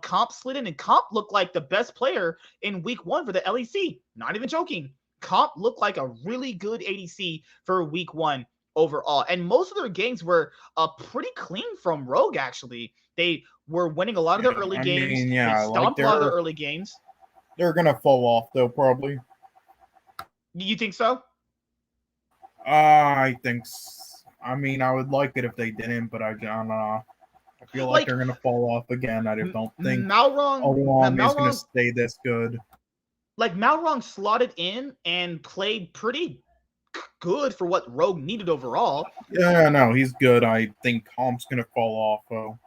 Comp slid in, and Comp looked like the best player in week 1 for the LEC. Not even joking. Comp looked like a really good ADC for week 1 overall. And most of their games were pretty clean from Rogue, actually. They were winning a lot of their early games. They stomped a lot of their early games. They're going to fall off, though, probably. You think so? I think I mean, I would like it if they didn't, but I don't know. I feel like they're going to fall off again. I don't think Malrong is going to stay this good. Like, Malrong slotted in and played pretty good for what Rogue needed overall. Yeah, no, he's good. I think Comp's going to fall off, though.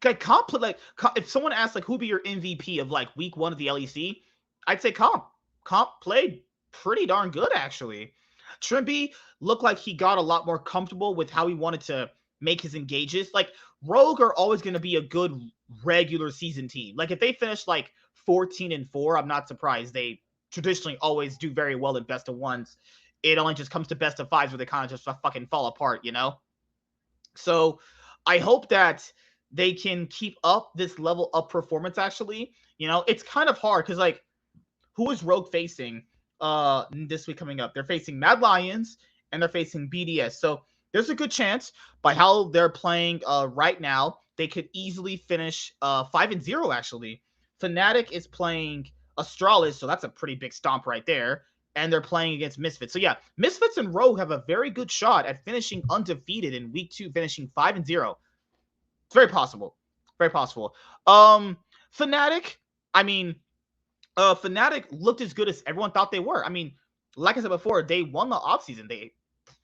Like, Comp played, like, if someone asked, like, who'd be your MVP of, like, week 1 of the LEC, I'd say Comp. Comp played pretty darn good, actually. Trimby looked like he got a lot more comfortable with how he wanted to make his engages. Like, Rogue are always going to be a good regular season team. Like, if they finish like 14-4, I'm not surprised. They traditionally always do very well in best of ones. It only just comes to best of 5s where they kind of just fucking fall apart, So I hope that they can keep up this level of performance, actually. It's kind of hard because, like, who is Rogue facing this week coming up? They're facing Mad Lions and they're facing BDS. So there's a good chance by how they're playing right now, they could easily finish 5-0, actually. Fnatic is playing Astralis, so that's a pretty big stomp right there. And they're playing against Misfits. So yeah, Misfits and Rogue have a very good shot at finishing undefeated in week 2, finishing 5-0. It's very possible. Very possible. Fnatic, I mean, Fnatic looked as good as everyone thought they were. I mean, like I said before, they won the offseason. They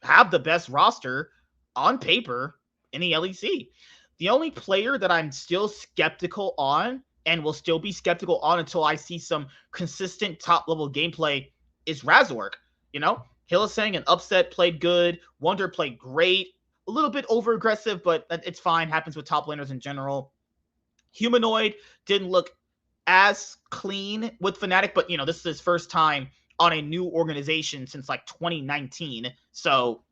have the best roster on paper in the LEC. The only player that I'm still skeptical on and will still be skeptical on until I see some consistent top level gameplay is Razork. You know, Hylissang and Upset played good. Wonder played great. A little bit over aggressive, but it's fine. Happens with top laners in general. Humanoid didn't look as clean with Fnatic, but this is his first time on a new organization since like 2019. So,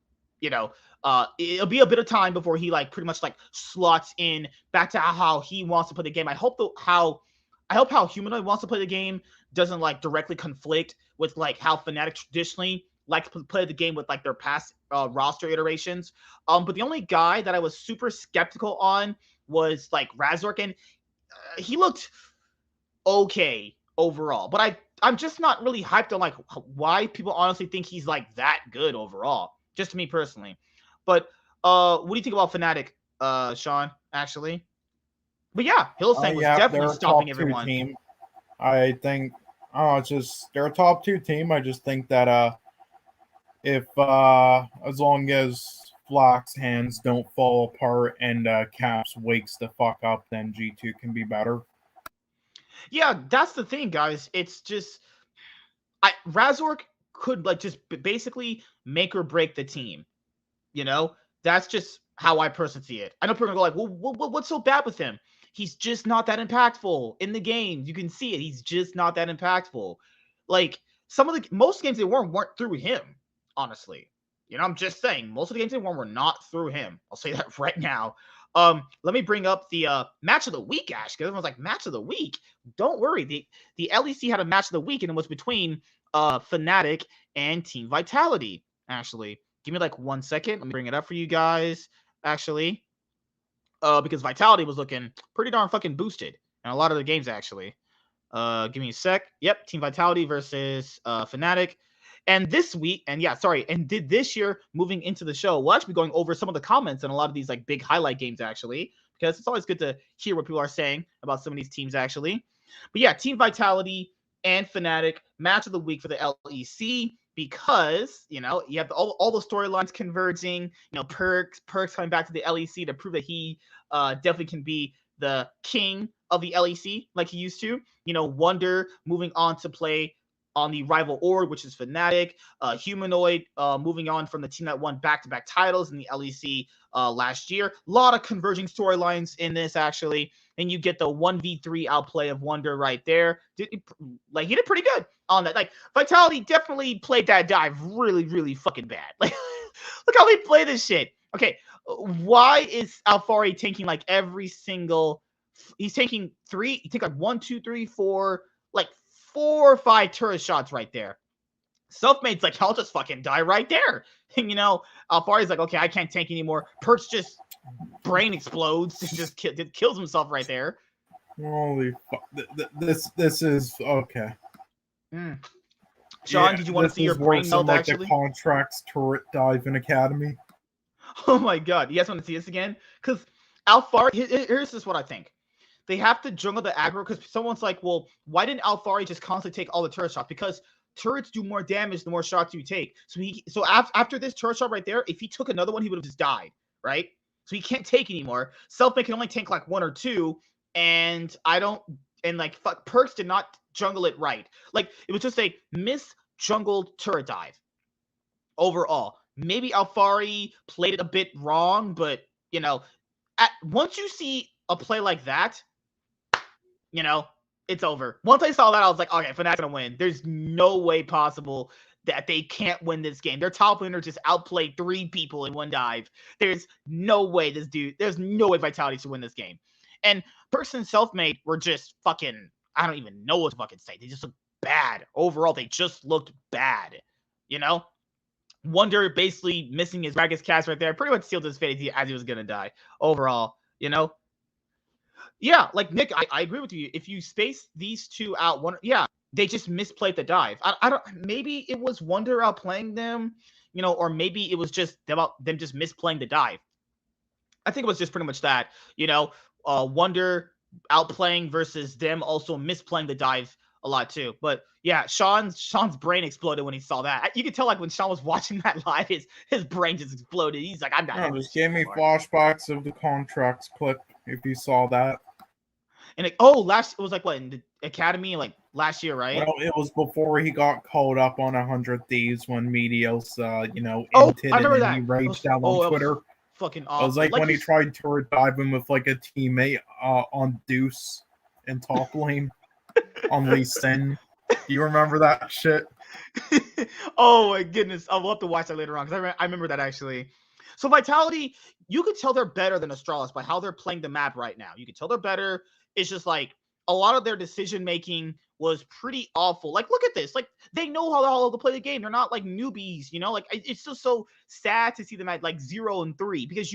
it'll be a bit of time before he like pretty much like slots in back to how he wants to play the game. I hope how Humanoid wants to play the game doesn't like directly conflict with like how Fnatic traditionally like to play the game with like their past roster iterations. But the only guy that I was super skeptical on was like Razork, and he looked okay overall. But I'm just not really hyped on like why people honestly think he's like that good overall. Just to me personally. But what do you think about Fnatic, Sean? Actually, but yeah, Hylissang was definitely stopping everyone. Team. I think it's just they're a top 2 team. I just think that if as long as Flack's hands don't fall apart and Caps wakes the fuck up, then G2 can be better. Yeah, that's the thing, guys. It's just Razork could like just basically make or break the team. That's just how I personally see it. I know people are gonna go like, well, what's so bad with him? He's just not that impactful in the game. You can see it. He's just not that impactful. Like most games they weren't through him. Honestly, I'm just saying most of the games they won were not through him. I'll say that right now. Let me bring up the match of the week, Ash, because everyone's like, match of the week. Don't worry. The LEC had a match of the week, and it was between Fnatic and Team Vitality. Actually, give me like 1 second. Let me bring it up for you guys, actually. Because Vitality was looking pretty darn fucking boosted in a lot of the games, actually. Give me a sec. Yep, Team Vitality versus Fnatic. And this week, and this year, moving into the show, we'll actually be going over some of the comments and a lot of these like big highlight games, actually, because it's always good to hear what people are saying about some of these teams, actually. But yeah, Team Vitality and Fnatic, match of the week for the LEC, because, you have all the storylines converging, Perks coming back to the LEC to prove that he definitely can be the king of the LEC like he used to. Wonder moving on to play on the rival org, which is Fnatic. Humanoid moving on from the team that won back-to-back titles in the LEC last year. A lot of converging storylines in this, actually. And you get the 1v3 outplay of Wonder right there. He did pretty good on that. Like, Vitality definitely played that dive really, really fucking bad. Like, look how they play this shit. Okay, why is Alphari tanking like every single... He's taking 3... He take like 1, 2, 3, 4... Like, 4 or 5 turret shots right there. Selfmade's like, I'll just fucking die right there. And, Alphari's like, okay, I can't tank anymore. Perch just brain explodes and just kills himself right there. Holy fuck. This is okay. Sean, did you want to see your brain melt, like actually? The Contracts turret dive in Academy. Oh my god. You guys want to see this again? Because Alphari, here's just what I think. They have to jungle the aggro because someone's like, well, why didn't Alphari just constantly take all the turret shots? Because turrets do more damage the more shots you take. So after this turret shot right there, if he took another one, he would have just died, right? So he can't take anymore. Selfmade can only tank like 1 or 2, and Perks did not jungle it right. Like, it was just a mis-jungled turret dive overall. Maybe Alphari played it a bit wrong, but, once you see a play like that, it's over. Once I saw that, I was like, okay, Fnatic's gonna win. There's no way possible that they can't win this game. Their top laner just outplayed 3 people in 1 dive. There's no way there's no way Vitality should win this game. And Perks and Selfmade were just fucking, I don't even know what to fucking say. They just looked bad. Overall, they just looked bad. Wonder basically missing his Ragus cast right there. Pretty much sealed his fate as he was gonna die. Overall, Yeah, like Nick, I agree with you. If you space these two out, they just misplayed the dive. I don't. Maybe it was Wonder outplaying them, or maybe it was just about them just misplaying the dive. I think it was just pretty much that. Wonder outplaying versus them also misplaying the dive a lot too. But yeah, Sean's brain exploded when he saw that. You could tell like when Sean was watching that live, his brain just exploded. He's like, I'm not. No, just gave me flashbacks of the contracts clip. If you saw that. And it was like what in the academy like last year, right? Well, it was before he got called up on 100 Thieves when Medios, I inted remember and that. he raged out on Twitter. Fucking It awful. was like when he tried to dive him with like a teammate on Deuce in top lane on Lee Sin. Do you remember that shit? Oh my goodness. I'll have to watch that later on because I remember that actually. So Vitality, you could tell they're better than Astralis by how they're playing the map right now. You could tell they're better. It's just like a lot of their decision making was pretty awful. Like, look at this. Like, they know how to play the game. They're not like newbies, you know? Like, it's just so sad to see them at like 0-3 because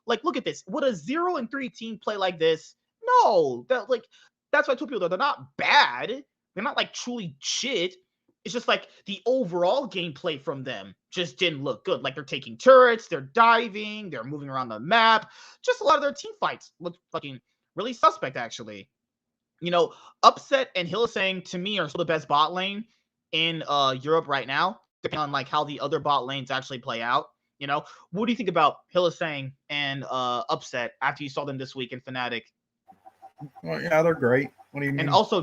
like, look at this. Would a 0-3 team play like this? No. That's why I told people they're not bad. They're not like truly shit. It's just like the overall gameplay from them just didn't look good. Like, they're taking turrets, they're diving, they're moving around the map. Just a lot of their team fights look fucking really suspect, actually. Upset and Hylissang to me are still the best bot lane in Europe right now, depending on like how the other bot lanes actually play out. What do you think about Hylissang and Upset after you saw them this week in Fnatic? Well, yeah, they're great. What do you mean? And also,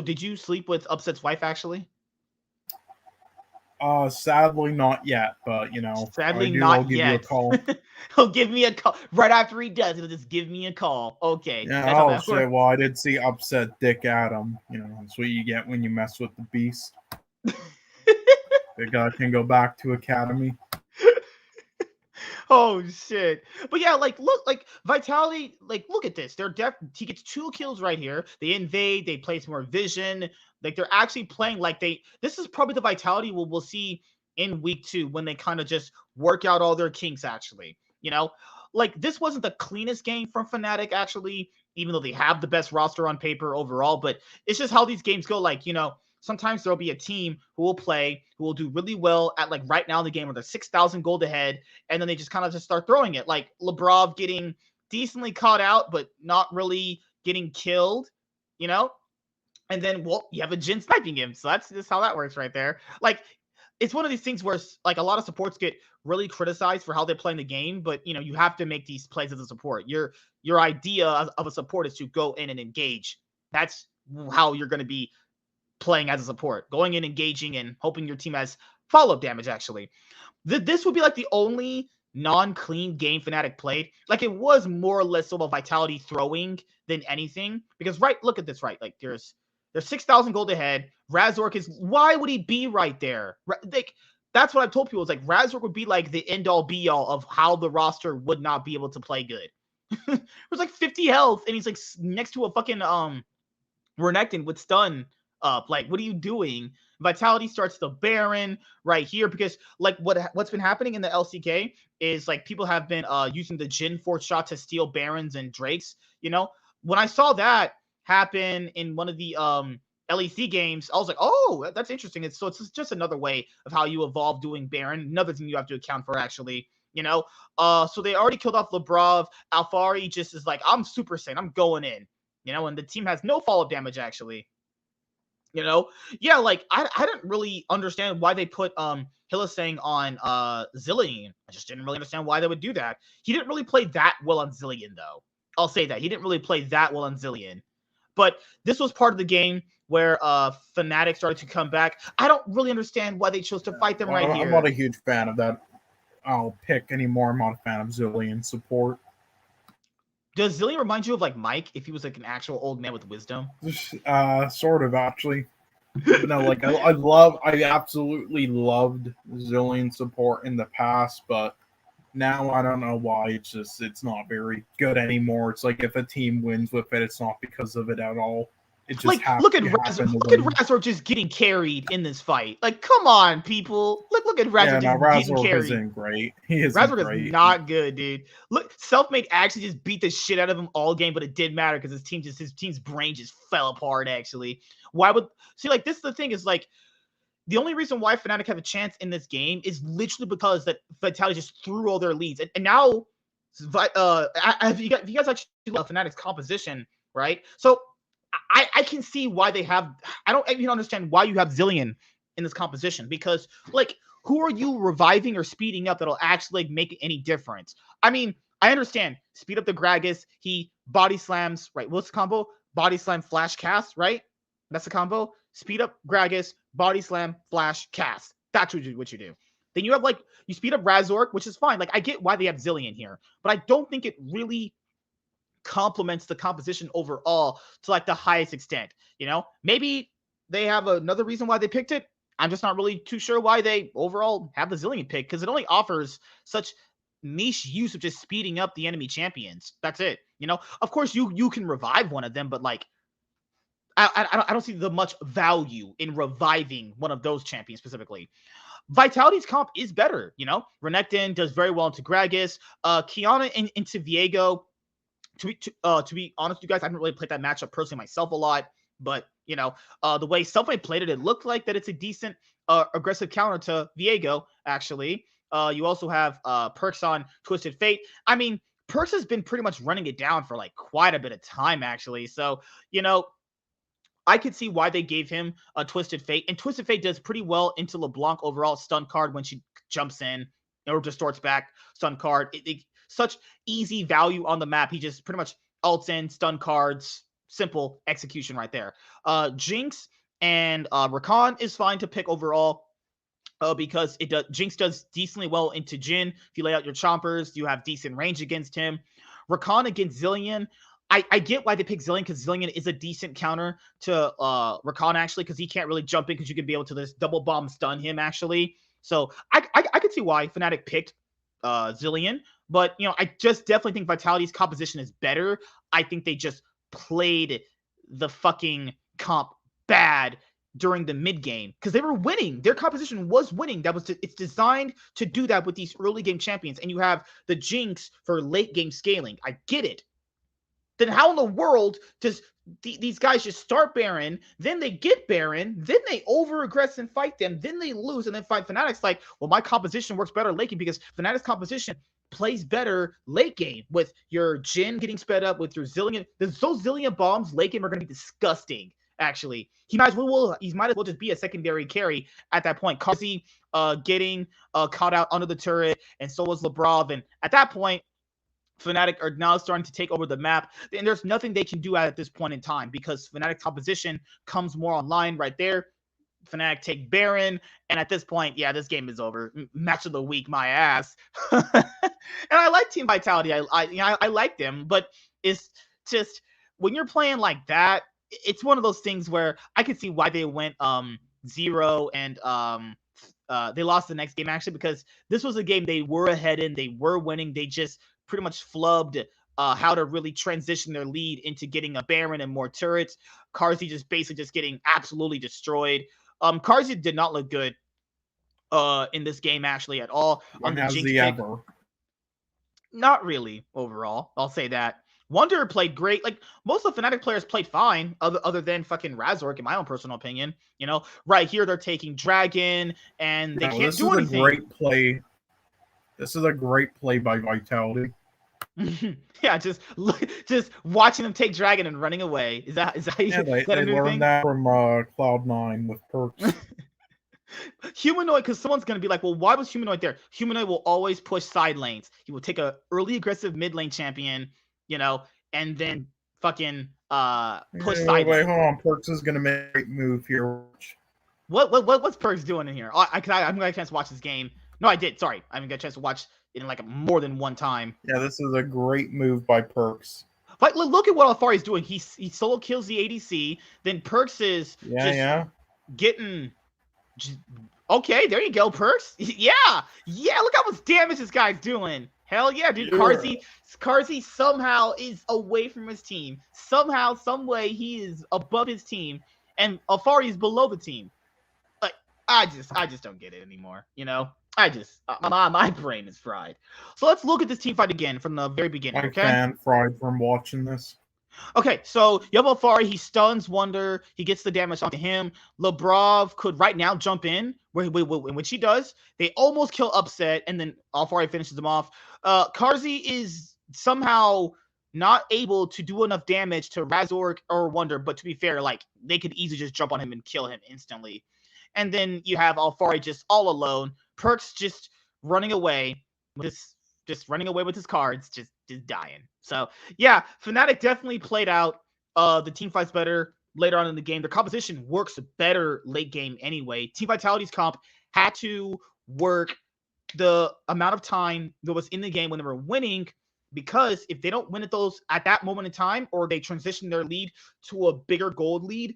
did you sleep with Upset's wife actually? Sadly not yet, but Sadly I'll not give yet. you a call. He'll give me a call right after he does. He'll just give me a call. Okay. Yeah, I'll say. Well, I did see Upset Dick Adam. That's what you get when you mess with the beast. The guy can go back to academy. Oh shit. But yeah, like look, like Vitality, like look at this. He gets 2 kills right here. They invade, they place more vision. Like they're actually playing like this is probably the Vitality we'll see in week 2 when they kind of just work out all their kinks actually. Like this wasn't the cleanest game from Fnatic actually, even though they have the best roster on paper overall, but it's just how these games go. Like, sometimes there'll be a team who will do really well at like right now in the game where they're 6,000 gold ahead, and then they just kind of just start throwing it. Like Lebrov getting decently caught out, but not really getting killed, And then, you have a Jhin sniping him. So that's just how that works right there. Like, it's one of these things where like a lot of supports get really criticized for how they're playing the game, but you have to make these plays as a support. Your idea of a support is to go in and engage. That's how you're going to be playing as a support, going in, engaging, and hoping your team has follow-up damage, actually. This would be like the only non-clean game Fnatic played. Like, it was more or less about Vitality throwing than anything. Because, look at this, like, there's 6,000 gold ahead. Razork why would he be right there? Like, that's what I've told people. Is like, Razork would be like the end-all, be-all of how the roster would not be able to play good. It was like 50 health, and he's like next to a fucking Renekton with stun up. Like, what are you doing? Vitality starts the Baron right here because like what's been happening in the LCK is like people have been using the Jhin fourth shot to steal Barons and Drakes. When I saw that happen in one of the LEC games, I was like, oh, that's interesting. It's just another way of how you evolve doing Baron. Another thing you have to account for actually. So they already killed off Lebrov. Alfari just is like, I'm Super Saiyan. I'm going in. And the team has no follow-up damage actually. Yeah, like I didn't really understand why they put Hylissang on Zilean. I just didn't really understand why they would do that. He didn't really play that well on Zilean, though. I'll say that. He didn't really play that well on Zilean. But this was part of the game where Fnatic started to come back. I don't really understand why they chose to fight them right here. I'm not a huge fan of that. I'll pick anymore. I'm not a fan of Zilean support. Does Zilean remind you of like Mike if he was like an actual old man with wisdom? Sort of, actually. But no, like I absolutely loved Zilean support in the past, but now I don't know why. It's not very good anymore. It's like if a team wins with it, it's not because of it at all. It just like look at Razor just getting carried in this fight. Like, come on, people. Look at Razor getting carried. Isn't great. He is Razor is not good, dude. Look, Selfmade actually just beat the shit out of him all game, but it did matter because his team's brain just fell apart. Actually, why would like this? Is the thing is like the only reason why Fnatic have a chance in this game is literally because that Vitality just threw all their leads, and now If you guys actually love Fnatic's composition, right? So I can see why they have. I don't even understand why you have Zillion in this composition, because like, who are you reviving or speeding up that'll actually like, make any difference? I mean, I understand speed up the Gragas. He body slams, right? What's the combo? Body slam, flash cast, right? That's the combo. Speed up Gragas, body slam, flash cast. That's what you do. Then you have like, you speed up Razork, which is fine. Like, I get why they have Zillion here, but I don't think it really complements the composition overall to like the highest extent. You know, maybe they have another reason why they picked it. I'm just not really too sure why they overall have the Zillion pick, because it only offers such niche use of just speeding up the enemy champions. That's it. You know, of course you can revive one of them, but like, I don't see the much value in reviving one of those champions specifically. Vitality's comp is better, you know. Renekton does very well into Gragas. Kiana into Viego. To be honest with you guys, I haven't really played that matchup personally myself a lot, but you know, the way Selfmade played it, it looked like that it's a decent aggressive counter to Viego, actually. You also have Perks on Twisted Fate. I mean, Perks has been pretty much running it down for like quite a bit of time, actually. So, you know, I could see why they gave him a Twisted Fate. And Twisted Fate does pretty well into LeBlanc overall stun card when she jumps in or distorts back stun card. Such easy value on the map. He just pretty much ults in, stun cards, simple execution right there. Jinx and Rakan is fine to pick overall. Because Jinx does decently well into Jhin. If you lay out your chompers, you have decent range against him. Rakan against Zillion. I get why they pick Zillion, because Zillion is a decent counter to Rakan, actually, because he can't really jump in, because you can be able to just double bomb stun him, actually. So I could see why Fnatic picked Zillion, but you know, I just definitely think Vitality's composition is better. I think they just played the fucking comp bad during the mid game, because they were winning. Their composition was winning. It's designed to do that with these early game champions, and you have the Jinx for late game scaling. I get it. Then how in the world does these guys just start Baron, then they get Baron, then they over-aggress and fight them, then they lose, and then fight Fnatic's like, well, my composition works better late game, because Fnatic's composition plays better late game with your Jhin getting sped up, with your Zillion. Those Zillion bombs late game are going to be disgusting, actually. He might as well just be a secondary carry at that point. Kazi getting caught out under the turret, and so was Labrov, and at that point, Fnatic are now starting to take over the map, and there's nothing they can do at this point in time, because Fnatic's composition comes more online right there. Fnatic take Baron, and at this point, yeah, this game is over. Match of the week, my ass. And I like Team Vitality. I like them, but it's just, when you're playing like that, it's one of those things where I can see why they went 0 and they lost the next game, actually, because this was a game they were ahead in, they were winning, they just pretty much flubbed how to really transition their lead into getting a Baron and more turrets. Carzzy just basically just getting absolutely destroyed. Carzzy did not look good in this game, actually, at all. When has he ever? Not really, overall. I'll say that. Wonder played great. Like, most of the Fnatic players played fine, other than fucking Razork, in my own personal opinion. You know, right here they're taking Dragon, and they can't do anything. Great play. This is a great play by Vitality. Yeah, just watching them take Dragon and running away. Is that yeah, they learned that from Cloud9 with Perks. Humanoid, because someone's going to be like, well, why was Humanoid there? Humanoid will always push side lanes. He will take a early aggressive mid lane champion, you know, and then fucking push side lanes. Hold on. Perks is going to make a great move here. What's Perks doing in here? I haven't got a chance to watch this game. No, I did. Sorry. I haven't got a chance to watch it in like more than one time. Yeah, this is a great move by Perks. But look at what Alfari's doing. He solo kills the ADC. Then Perks is getting... Okay, there you go, Perks. Yeah, look how much damage this guy's doing. Hell yeah, dude. Yeah. Carzzy somehow is away from his team. Somehow, some way, he is above his team. And Alfari is below the team. Like, I just don't get it anymore, you know? My brain is fried. So let's look at this team fight again from the very beginning, okay? I'm fried from watching this. Okay, so you have Alfari, he stuns Wonder, he gets the damage onto him. Lebrov could right now jump in, which he does. They almost kill Upset, and then Alfari finishes them off. Karzi is somehow not able to do enough damage to Razork or Wonder, but to be fair, like, they could easily just jump on him and kill him instantly. And then you have Alfari just all alone. Perks just running away with his cards, just dying. So yeah, Fnatic definitely played out the team fights better later on in the game. Their composition works better late game anyway. Team Vitality's comp had to work the amount of time that was in the game when they were winning, because if they don't win at that moment in time, or they transition their lead to a bigger gold lead,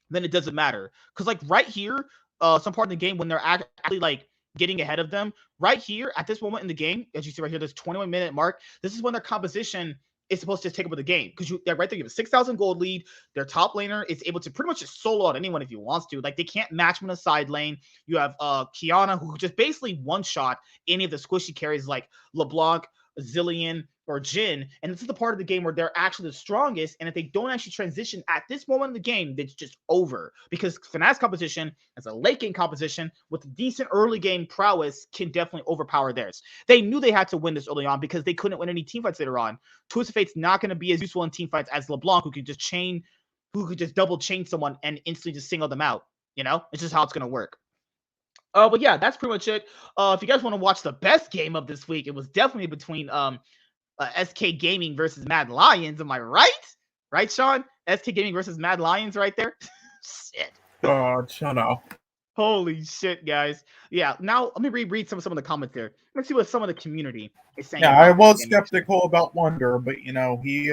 then it doesn't matter. Because like right here, some part in the game when they're actually like getting ahead of them, right here at this moment in the game, as you see right here, this 21-minute mark, this is when their composition is supposed to take over the game. Because right there, you have a 6,000 gold lead. Their top laner is able to pretty much just solo out anyone if he wants to. Like, they can't match him in a side lane. You have Kiana, who just basically one-shot any of the squishy carries like LeBlanc, Zillion, or Jin. And this is the part of the game where they're actually the strongest. And if they don't actually transition at this moment in the game, it's just over. Because Fnatic's composition, as a late game composition with decent early game prowess, can definitely overpower theirs. They knew they had to win this early on because they couldn't win any teamfights later on. Twisted Fate's not going to be as useful in teamfights as LeBlanc, who could just double chain someone and instantly just single them out. You know, it's just how it's going to work. But yeah, that's pretty much it. If you guys want to watch the best game of this week, it was definitely between SK Gaming versus Mad Lions. Am I right? Right, Sean? SK Gaming versus Mad Lions right there? Shit. Oh, shut up. Holy shit, guys. Yeah, now let me reread some of the comments there. Let's see what some of the community is saying. Yeah, I was skeptical about Wonder, but you know, he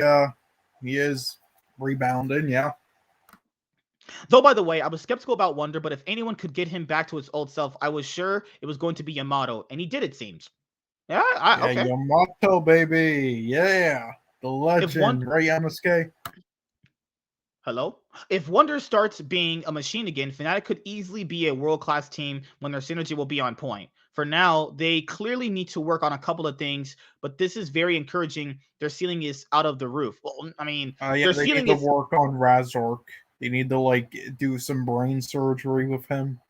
is rebounding, yeah. Though, by the way, I was skeptical about Wonder, but if anyone could get him back to his old self, I was sure it was going to be Yamato, and he did, it seems. Yeah, okay. Yamato, baby. Yeah. The legend, right, MSK? Hello? If Wonder starts being a machine again, Fnatic could easily be a world-class team when their synergy will be on point. For now, they clearly need to work on a couple of things, but this is very encouraging. Their ceiling is out of the roof. Well, I mean, their ceiling need to work on Razork. They need to, like, do some brain surgery with him.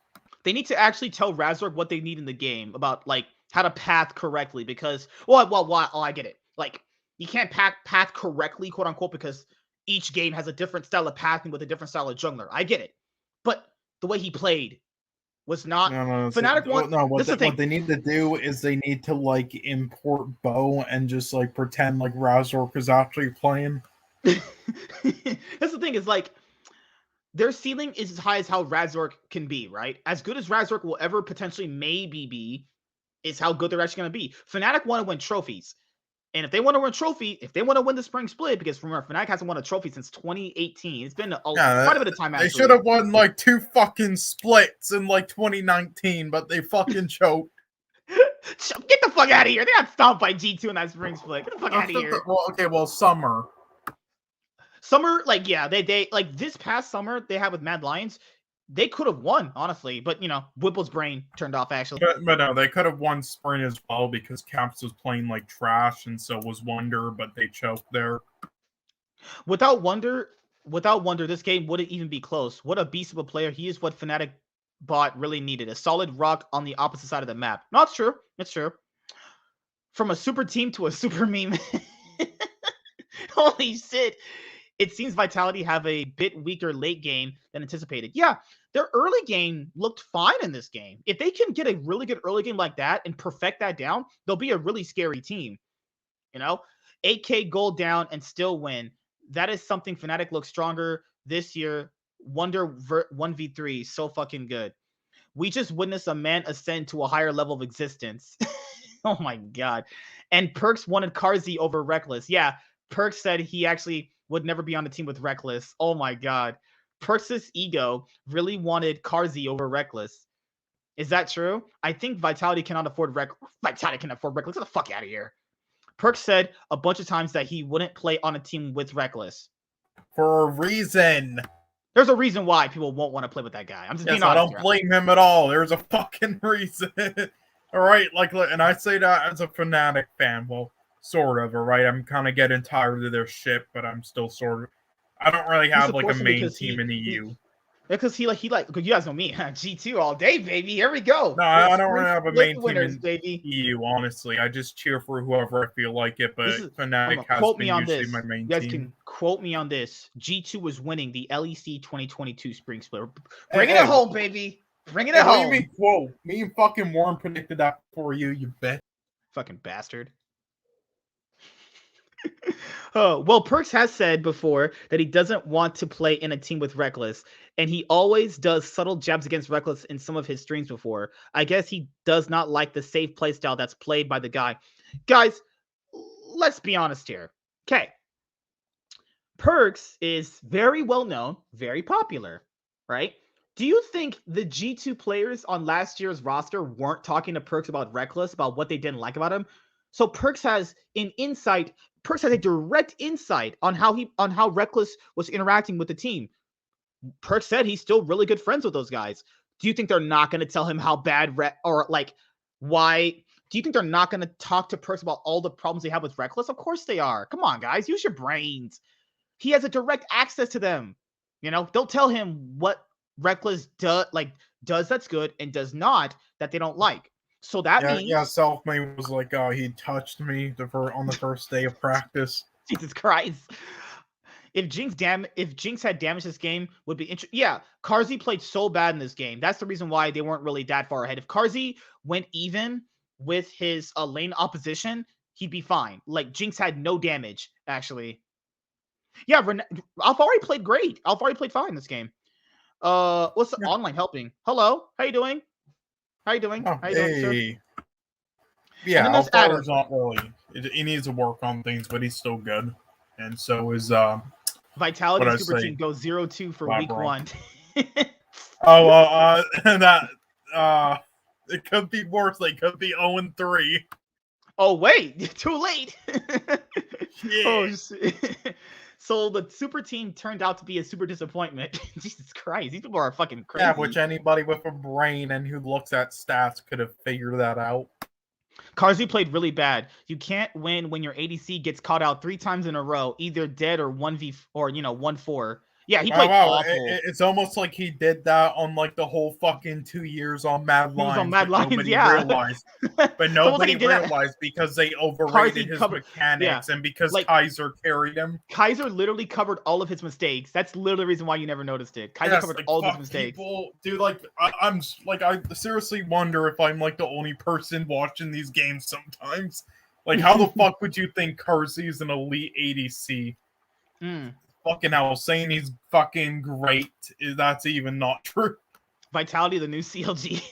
They need to actually tell Razork what they need in the game about, like, how to path correctly, because, I get it. Like, you can't path correctly, quote unquote, because each game has a different style of pathing with a different style of jungler. I get it. But the way he played was not... Fnatic won... What they need to do is they need to, like, import Bo and just, like, pretend like Razork is actually playing. That's the thing, is, like, their ceiling is as high as how Razork can be, right? As good as Razork will ever potentially maybe be, is how good they're actually going to be. Fnatic want to win trophies. And if they want to win a trophy, if they want to win the spring split, because remember, Fnatic hasn't won a trophy since 2018. It's been quite a bit of time, actually. They should have won, like, 2 fucking splits in, like, 2019, but they fucking choked. Get the fuck out of here. They got stomped by G2 in that spring split. Get the fuck out of here. Summer. Summer, like, yeah, they like, this past summer they had with Mad Lions, they could have won, honestly, but, you know, Whipple's brain turned off, actually. But no, they could have won spring as well, because Caps was playing like trash, and so was Wonder, but they choked there. Without Wonder, this game wouldn't even be close. What a beast of a player. He is what Fnatic bot really needed. A solid rock on the opposite side of the map. No, it's true. It's true. From a super team to a super meme. Holy shit. It seems Vitality have a bit weaker late game than anticipated. Yeah, their early game looked fine in this game. If they can get a really good early game like that and perfect that down, they'll be a really scary team. You know, 8K gold down and still win. That is something Fnatic looks stronger this year. Wonder 1v3, so fucking good. We just witnessed a man ascend to a higher level of existence. Oh my god. And Perks wanted Karzi over Reckless. Yeah, Perks said he actually would never be on the team with Reckless. Oh my god. Perks' ego really wanted Karzi over Reckless. Is that true? I think Vitality cannot afford Vitality can afford Reckless. Get the fuck out of here. Perks said a bunch of times that he wouldn't play on a team with Reckless. For a reason. There's a reason why people won't want to play with that guy. I'm just being honest. I don't blame him at all. There's a fucking reason. All right, like, and I say that as a Fnatic fan. Well, sort of, all right? I'm kind of getting tired of their shit, but I'm still sort of. I don't really He have like a supports him main because team in EU. because he because you guys know me, G2 all day, baby. Here we go. No, I don't really have a Split main team winners, in baby. EU, honestly. I just cheer for whoever I feel like it, but Fnatic has quote me been on usually this. my main You guys team. can quote me on this. G2 was winning the LEC 2022 Spring Split. Hey, Bringing it home, baby. Bringing it What do home. you mean, quote? Me and fucking Warren predicted that for you bet. Fucking bastard. Well, Perks has said before that he doesn't want to play in a team with Reckless, and he always does subtle jabs against Reckless in some of his streams before. I guess he does not like the safe playstyle that's played by the guy. Guys, let's be honest here. Okay. Perks is very well known, very popular, right? Do you think the G2 players on last year's roster weren't talking to Perks about Reckless, about what they didn't like about him? So Perks has an insight. Perks has a direct insight on how Reckless was interacting with the team. Perks said he's still really good friends with those guys. Do you think they're not going to tell him how bad why? Do you think they're not going to talk to Perks about all the problems they have with Reckless? Of course they are. Come on, guys, use your brains. He has a direct access to them. Don't tell him what Reckless does that's good and does not that they don't like. So that means Selfmade was like, he touched me on the first day of practice. Jesus Christ. If Jinx had damaged this game, would be interesting. Yeah, Carzzy played so bad in this game. That's the reason why they weren't really that far ahead. If Carzzy went even with his lane opposition, he'd be fine. Like Jinx had no damage actually. Yeah, Alfari played great. Alfari played fine this game. What's the online helping? Hello, how you doing? How you doing, sir? Yeah, Alfari's not really. He needs to work on things, but he's still good. And so is Vitality Super Team goes 0-2 for week 1. It could be worse. They could be 0-3. Oh wait, too late. Yeah. Oh shit. So the super team turned out to be a super disappointment. Jesus Christ, these people are fucking crazy. Yeah, which anybody with a brain and who looks at stats could have figured that out. Carzzy played really bad. You can't win when your ADC gets caught out 3 times in a row, either dead or 1v or 1-4. Yeah, he played awful. It's almost like he did that on like the whole fucking 2 years on Mad Lions. On Mad Lions, nobody yeah. realized. But nobody realized because they overrated his mechanics and because Kaiser carried him. Kaiser literally covered all of his mistakes. That's literally the reason why you never noticed it. Kaiser covered all of his mistakes. I seriously wonder if I'm like the only person watching these games sometimes. Like, how the fuck would you think Carzzy is an elite ADC? Fucking hell, saying he's fucking great, that's even not true. Vitality, the new CLG.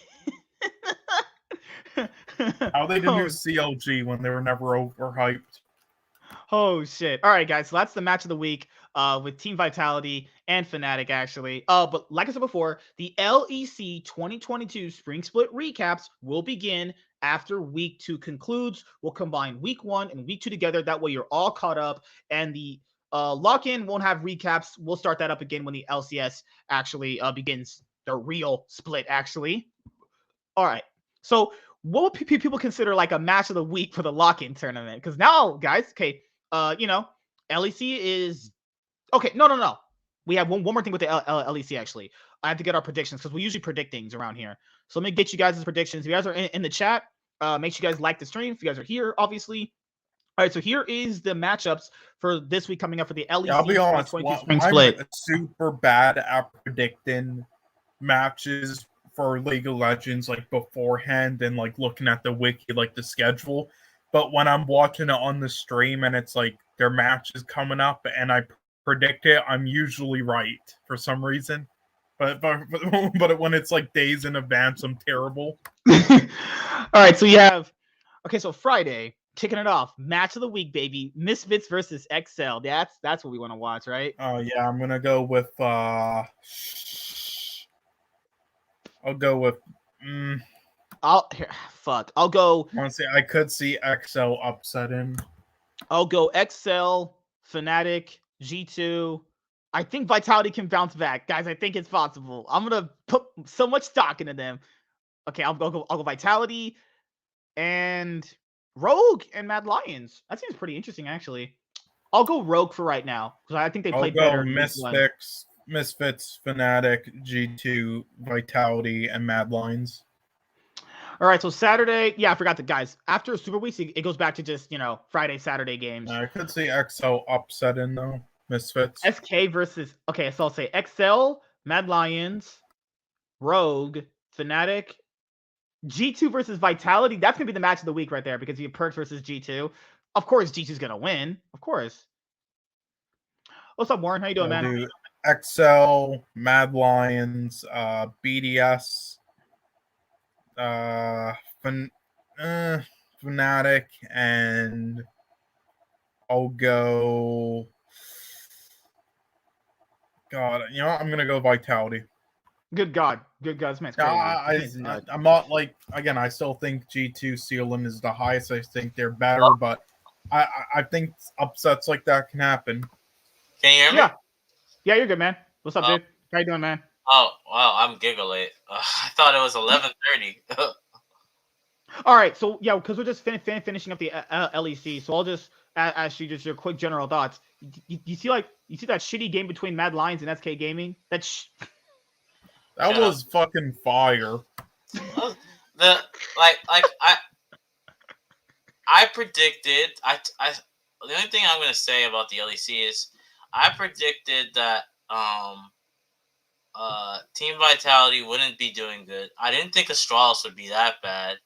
How they the new CLG when they were never overhyped? Oh shit. All right, guys, so that's the match of the week with Team Vitality and Fnatic, actually. But like I said before, the LEC 2022 Spring Split recaps will begin after week 2 concludes. We'll combine week 1 and week 2 together. That way you're all caught up, and the lock-in won't have recaps. We'll start that up again when the LCS actually begins the real split, actually. All right. So what would people consider like a match of the week for the lock-in tournament? Because now, guys, okay, LEC is... Okay, no. We have one more thing with the LEC, actually. I have to get our predictions because we usually predict things around here. So let me get you guys' predictions. If you guys are in the chat, make sure you guys like the stream. If you guys are here, obviously... All right, so here is the matchups for this week coming up for the LEC. I'll be honest, Spring Split. I'm super bad at predicting matches for League of Legends like beforehand and like looking at the wiki, like the schedule. But when I'm watching it on the stream and it's like their match is coming up and I predict it, I'm usually right for some reason. But when it's like days in advance, I'm terrible. All right, so you have so Friday. Kicking it off, match of the week, baby. Misfits versus XL. That's what we want to watch, right? Oh yeah, I'm gonna go with. I'll go with. I'll go. Honestly, I could see XL upsetting. I'll go XL, Fnatic, G2. I think Vitality can bounce back, guys. I think it's possible. I'm gonna put so much stock into them. Okay, I'll go Vitality, and Rogue and Mad Lions. That seems pretty interesting, actually. I'll go Rogue for right now because I think they I'll played go better in week one. Misfits, Fnatic, G2, Vitality, and Mad Lions. All right, so Saturday, yeah, I forgot the guys. After Super Weeks, it goes back to just Friday, Saturday games. I could see XL upsetting though. Misfits. SK versus so I'll say XL, Mad Lions, Rogue, Fnatic, G2 versus Vitality. That's gonna be the match of the week right there because you have Perks versus G2. Of course, G2's gonna win. Of course. What's up, Warren? How you doing, I'll man? do XL, Mad Lions, BDS, Fnatic, and I'll go. God, I'm gonna go Vitality. Good God, this man's crazy. I'm not like again. I still think G2 Sealand is the highest. I think they're better, but I think upsets like that can happen. Can you hear me? Yeah, you're good, man. What's up, dude? How you doing, man? Oh, wow, I'm giggling. I thought it was 11:30. All right, so yeah, because we're just finishing up the LEC, so I'll just ask you just your quick general thoughts. You see that shitty game between Mad Lions and SK Gaming? That was fucking fire. I predicted. The only thing I'm gonna say about the LEC is I predicted that Team Vitality wouldn't be doing good. I didn't think Astralis would be that bad.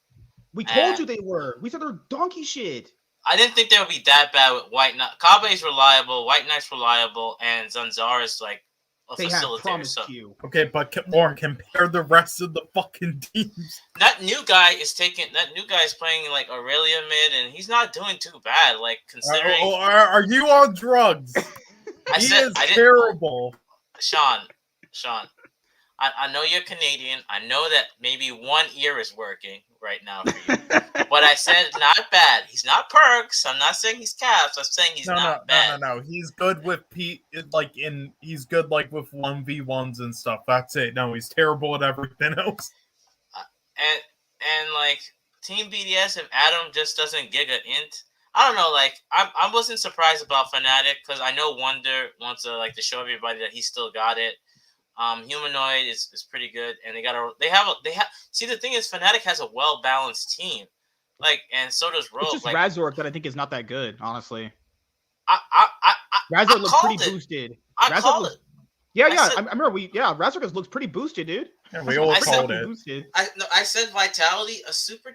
We told you they were. We said they're donkey shit. I didn't think they would be that bad with White Knight. Kabe's reliable, White Knight's reliable, and Zanzara's like a facilitator. Okay, but compare the rest of the fucking teams. That new guy is playing like Aurelia mid, and he's not doing too bad. Like considering. Are you on drugs? He is terrible. Sean, I know you're Canadian. I know that maybe one ear is working right now for you. But I said not bad. He's not Perks. I'm not saying he's Caps. I'm saying he's not bad. No. He's good with he's good like with 1v1s and stuff. That's it. No, he's terrible at everything else. And like Team BDS, if Adam just doesn't gig an int, I don't know. Like I wasn't surprised about Fnatic because I know Wonder wants to show everybody that he still got it. Humanoid is pretty good, and they have. See, the thing is, Fnatic has a well balanced team, and so does Rogue. It's just Razork that I think is not that good, honestly. Razork looks pretty boosted. I called it. Yeah. I remember Razork looks pretty boosted, dude. Yeah, we all called it. Boosted. I said Vitality, a super.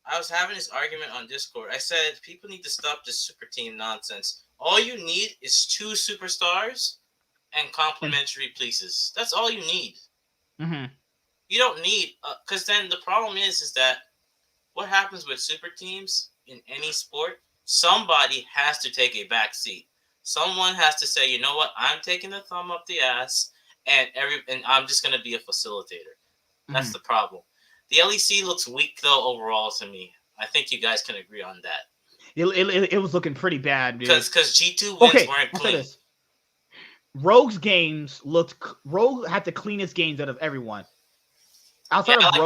I was having this argument on Discord. I said people need to stop this super team nonsense. All you need is 2 superstars and complimentary pieces. That's all you need. Mm-hmm. You don't need because then the problem is that what happens with super teams in any sport? Somebody has to take a back seat. Someone has to say, you know what? I'm taking the thumb up the ass, and I'm just gonna be a facilitator. That's the problem. The LEC looks weak though overall to me. I think you guys can agree on that. It was looking pretty bad, dude. Because G2 wins weren't clean. Rogue had the cleanest games out of everyone. Outside of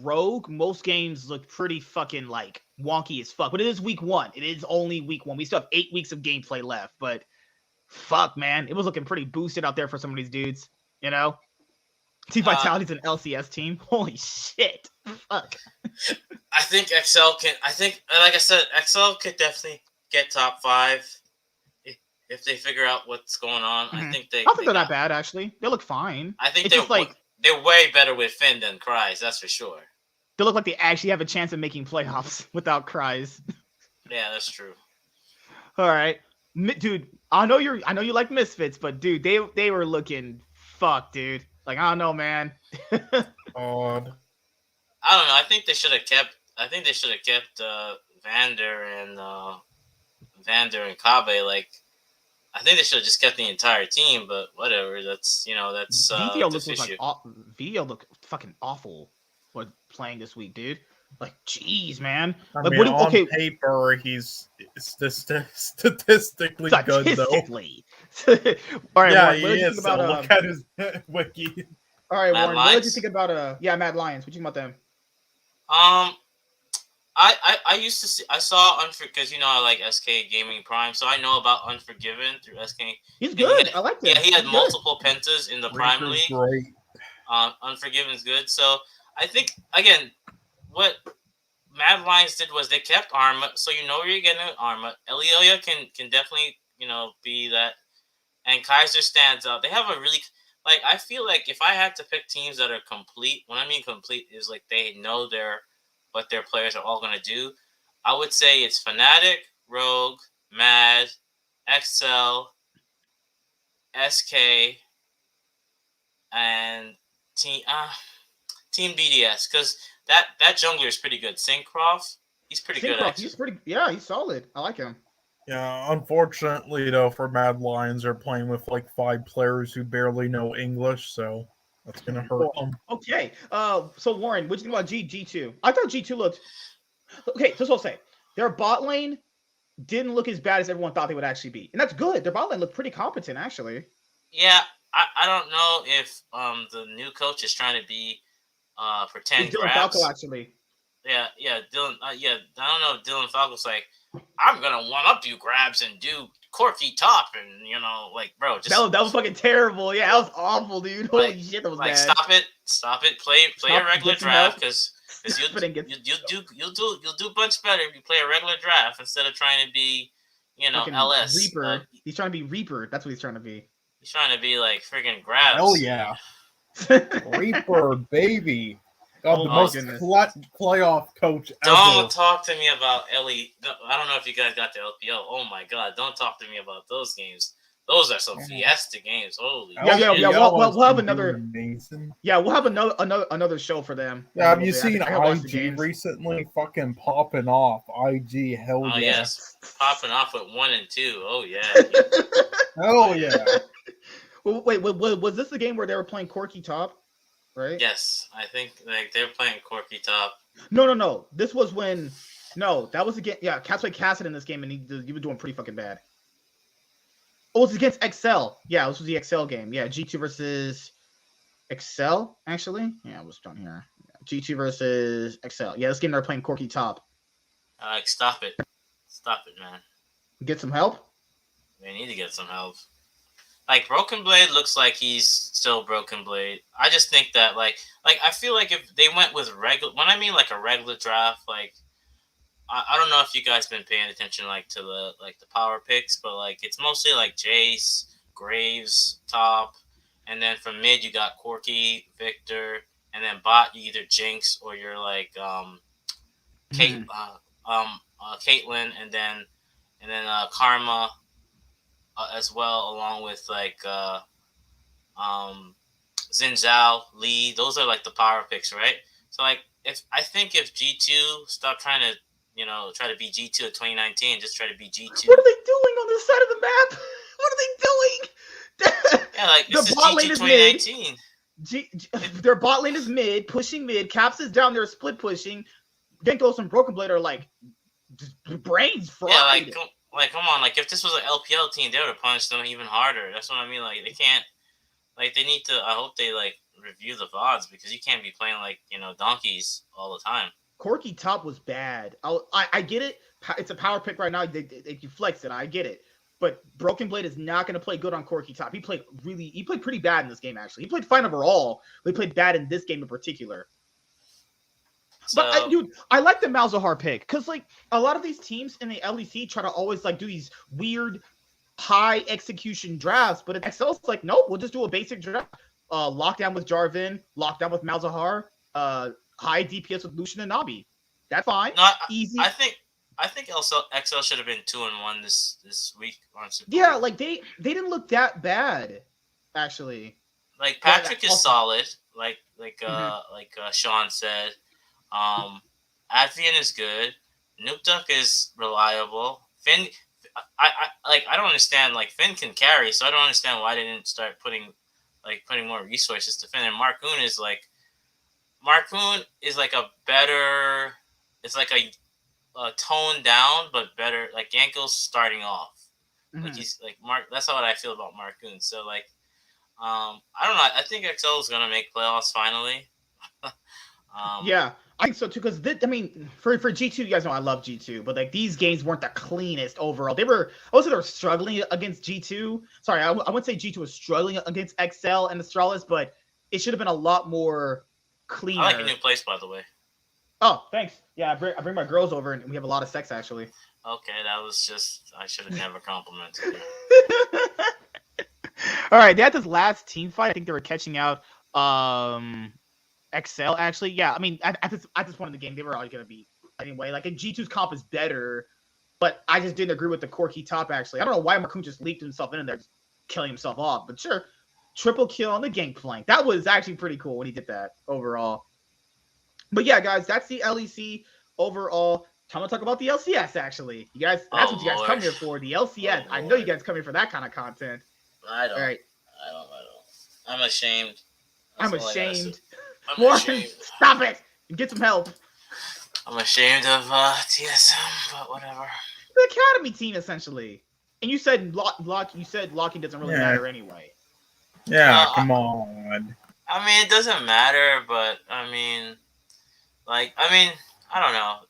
Rogue, most games look pretty fucking wonky as fuck. But it is week 1. It is only week 1. We still have 8 weeks of gameplay left. But fuck, man, it was looking pretty boosted out there for some of these dudes. Team Vitality's an LCS team. Holy shit! Fuck. I think XL can. Like I said, XL could definitely get top 5. If they figure out what's going on. Mm-hmm. I think they're not bad, actually. They look fine. I think they're way better with Finn than Cries, that's for sure. They look like they actually have a chance of making playoffs without Cries. Yeah, that's true. All right. Dude, I know you like Misfits, but dude, they were looking fucked, dude. I don't know, man. Odd. I don't know. I think they should have kept Vander and Kabe. I think they should have just kept the entire team, but whatever. That's VTO looked fucking awful for playing this week, dude. Jeez, man. On paper, he's statistically good, though. All right, yeah, Warren, he is. Look at his wiki. All right, Warren, what did you think about Mad Lions? What do you think about them? I used to see, I saw because I like SK Gaming Prime, so I know about Unforgiven through SK. He's And good. I liked him. Yeah, he had He's good. multiple pentas in the Prime Reaper's League. great. Unforgiven's good. So I think again, what Mad Lions did was they kept Arma, so you know where you're getting Arma. Elioya can definitely be that, and Kaiser stands out. They have a really I feel like if I had to pick teams that are complete, when I mean complete is like they know what their players are all gonna do. I would say it's Fnatic, Rogue, Mad, XL, SK, and Team BDS, because that jungler is pretty good. Syncroft, he's pretty good. Actually. He's solid. I like him. Yeah, unfortunately though, for Mad Lions, they're playing with like 5 players who barely know English, so that's gonna hurt them. Okay. So Warren, what do you think about G2? I thought G2 looked okay. This will say their bot lane didn't look as bad as everyone thought they would actually be, and that's good. Their bot lane looked pretty competent actually. Yeah, I don't know if the new coach is trying to be pretend Dylan grabs. Falco actually. Yeah, Dylan. I don't know if Dylan Falco's like, I'm gonna one up you grabs and do Corky top, and bro, just that was fucking terrible. Yeah, that was awful, dude. Holy shit, that was bad. Stop it. Play a regular draft because you'll do much better if you play a regular draft instead of trying to be, LS. Reaper. He's trying to be Reaper. That's what he's trying to be. He's trying to be like freaking grabs. Hell yeah, Reaper, baby. God, the most playoff coach ever. Don't talk to me about Ellie. I don't know if you guys got the LPL. Oh my god, don't talk to me about those games. Those are some fiesta games. Holy yeah. We'll have another. Amazing. Yeah, we'll have another show for them. Yeah, have you seen IG recently? Fucking popping off. IG, hell yeah. Oh yes, popping off with 1 and 2. Oh yeah. Hell yeah. Wait, was this the game where they were playing Corky top? Right? Yes, I think they're playing Corky top. No. This was when. No, that was again. Yeah, Cats played Cassidy in this game, and he was doing pretty fucking bad. Oh, it's against XL. Yeah, this was the XL game. Yeah, G2 versus XL, actually. Yeah, it was down here. G2 versus XL. Yeah, this game they're playing Corky top. Stop it. Stop it, man. Get some help? They need to get some help. Like, Broken Blade looks like he's still Broken Blade. I just think that, like I feel like if they went with regular... When I mean, like, a regular draft, like... I don't know if you guys been paying attention, like, to the power picks, but, like, it's mostly, like, Jace, Graves, top, and then from mid, you got Corky, Victor, and then bot, you either Jinx or you're, like, Caitlyn, and then Karma, as well, along with like Xin Zhao, Lee. Those are like the power picks, right? So like if G2 stop trying to try to be G2 at 2019, just try to be G2. What are they doing on this side of the map? What are they doing? Yeah, like the bot lane is 2019. Their bot lane is mid, pushing mid. Caps is down there, split pushing. Genkos and Broken Blade are like brains fried. Yeah, come on, like if this was an LPL team, they would have punished them even harder. That's what I mean. Like they can't, like they need to. I hope they like review the VODs because you can't be playing like donkeys all the time. Corky top was bad. I get it. It's a power pick right now. They flex it. I get it. But Broken Blade is not going to play good on Corky top. He played pretty bad in this game. Actually, he played fine overall. But he played bad in this game in particular. So, but I like the Malzahar pick because like a lot of these teams in the LEC try to always like do these weird high execution drafts, but at XL's like nope, we'll just do a basic draft. Lockdown with Jarvan, lockdown with Malzahar, high DPS with Lucian and Nabi. That's fine. No, easy. I think XL should have been 2-1 this week on Super League. Yeah, like they didn't look that bad actually. Like Patrick is solid, like Sean said. Advian is good. Nukeduck is reliable. Finn, I don't understand. Like Finn can carry, so I don't understand why they didn't start putting more resources to Finn. And Marcoon is like a better. It's like a toned down but better. Like Yanko's starting off. Mm-hmm. Like he's like Mark. That's how I feel about Marcoon. So like, I don't know. I think XL is gonna make playoffs finally. Yeah, I think so too, because I mean, for G2, you guys know I love G2, but like these games weren't the cleanest overall. I would say they were struggling against G2. Sorry, I wouldn't say G2 was struggling against XL and Astralis, but it should have been a lot more cleaner. I like your new place, by the way. Oh, thanks. Yeah, I bring my girls over, and we have a lot of sex actually. Okay, that was just I should have never complimented you. All right, they had this last team fight. I think they were catching out XL actually. Yeah, I mean at this point in the game, they were always gonna be anyway. Like G2's comp is better, but I just didn't agree with the Corki top actually. I don't know why Marcoon just leaked himself in there, just killing himself off. But sure, triple kill on the Gangplank. That was actually pretty cool when he did that overall. But yeah, guys, that's the LEC overall. Time to talk about the LCS actually. You guys, that's what you guys come here for. The LCS. I know you guys come here for that kind of content. I don't. All right. I don't. I'm ashamed. I'm ashamed. I'm Warren, ashamed. stop it. Get some help. I'm ashamed of TSM, but whatever. The academy team essentially. And you said locking doesn't really matter anyway. Yeah, come on. I mean, it doesn't matter, but I mean, I don't know.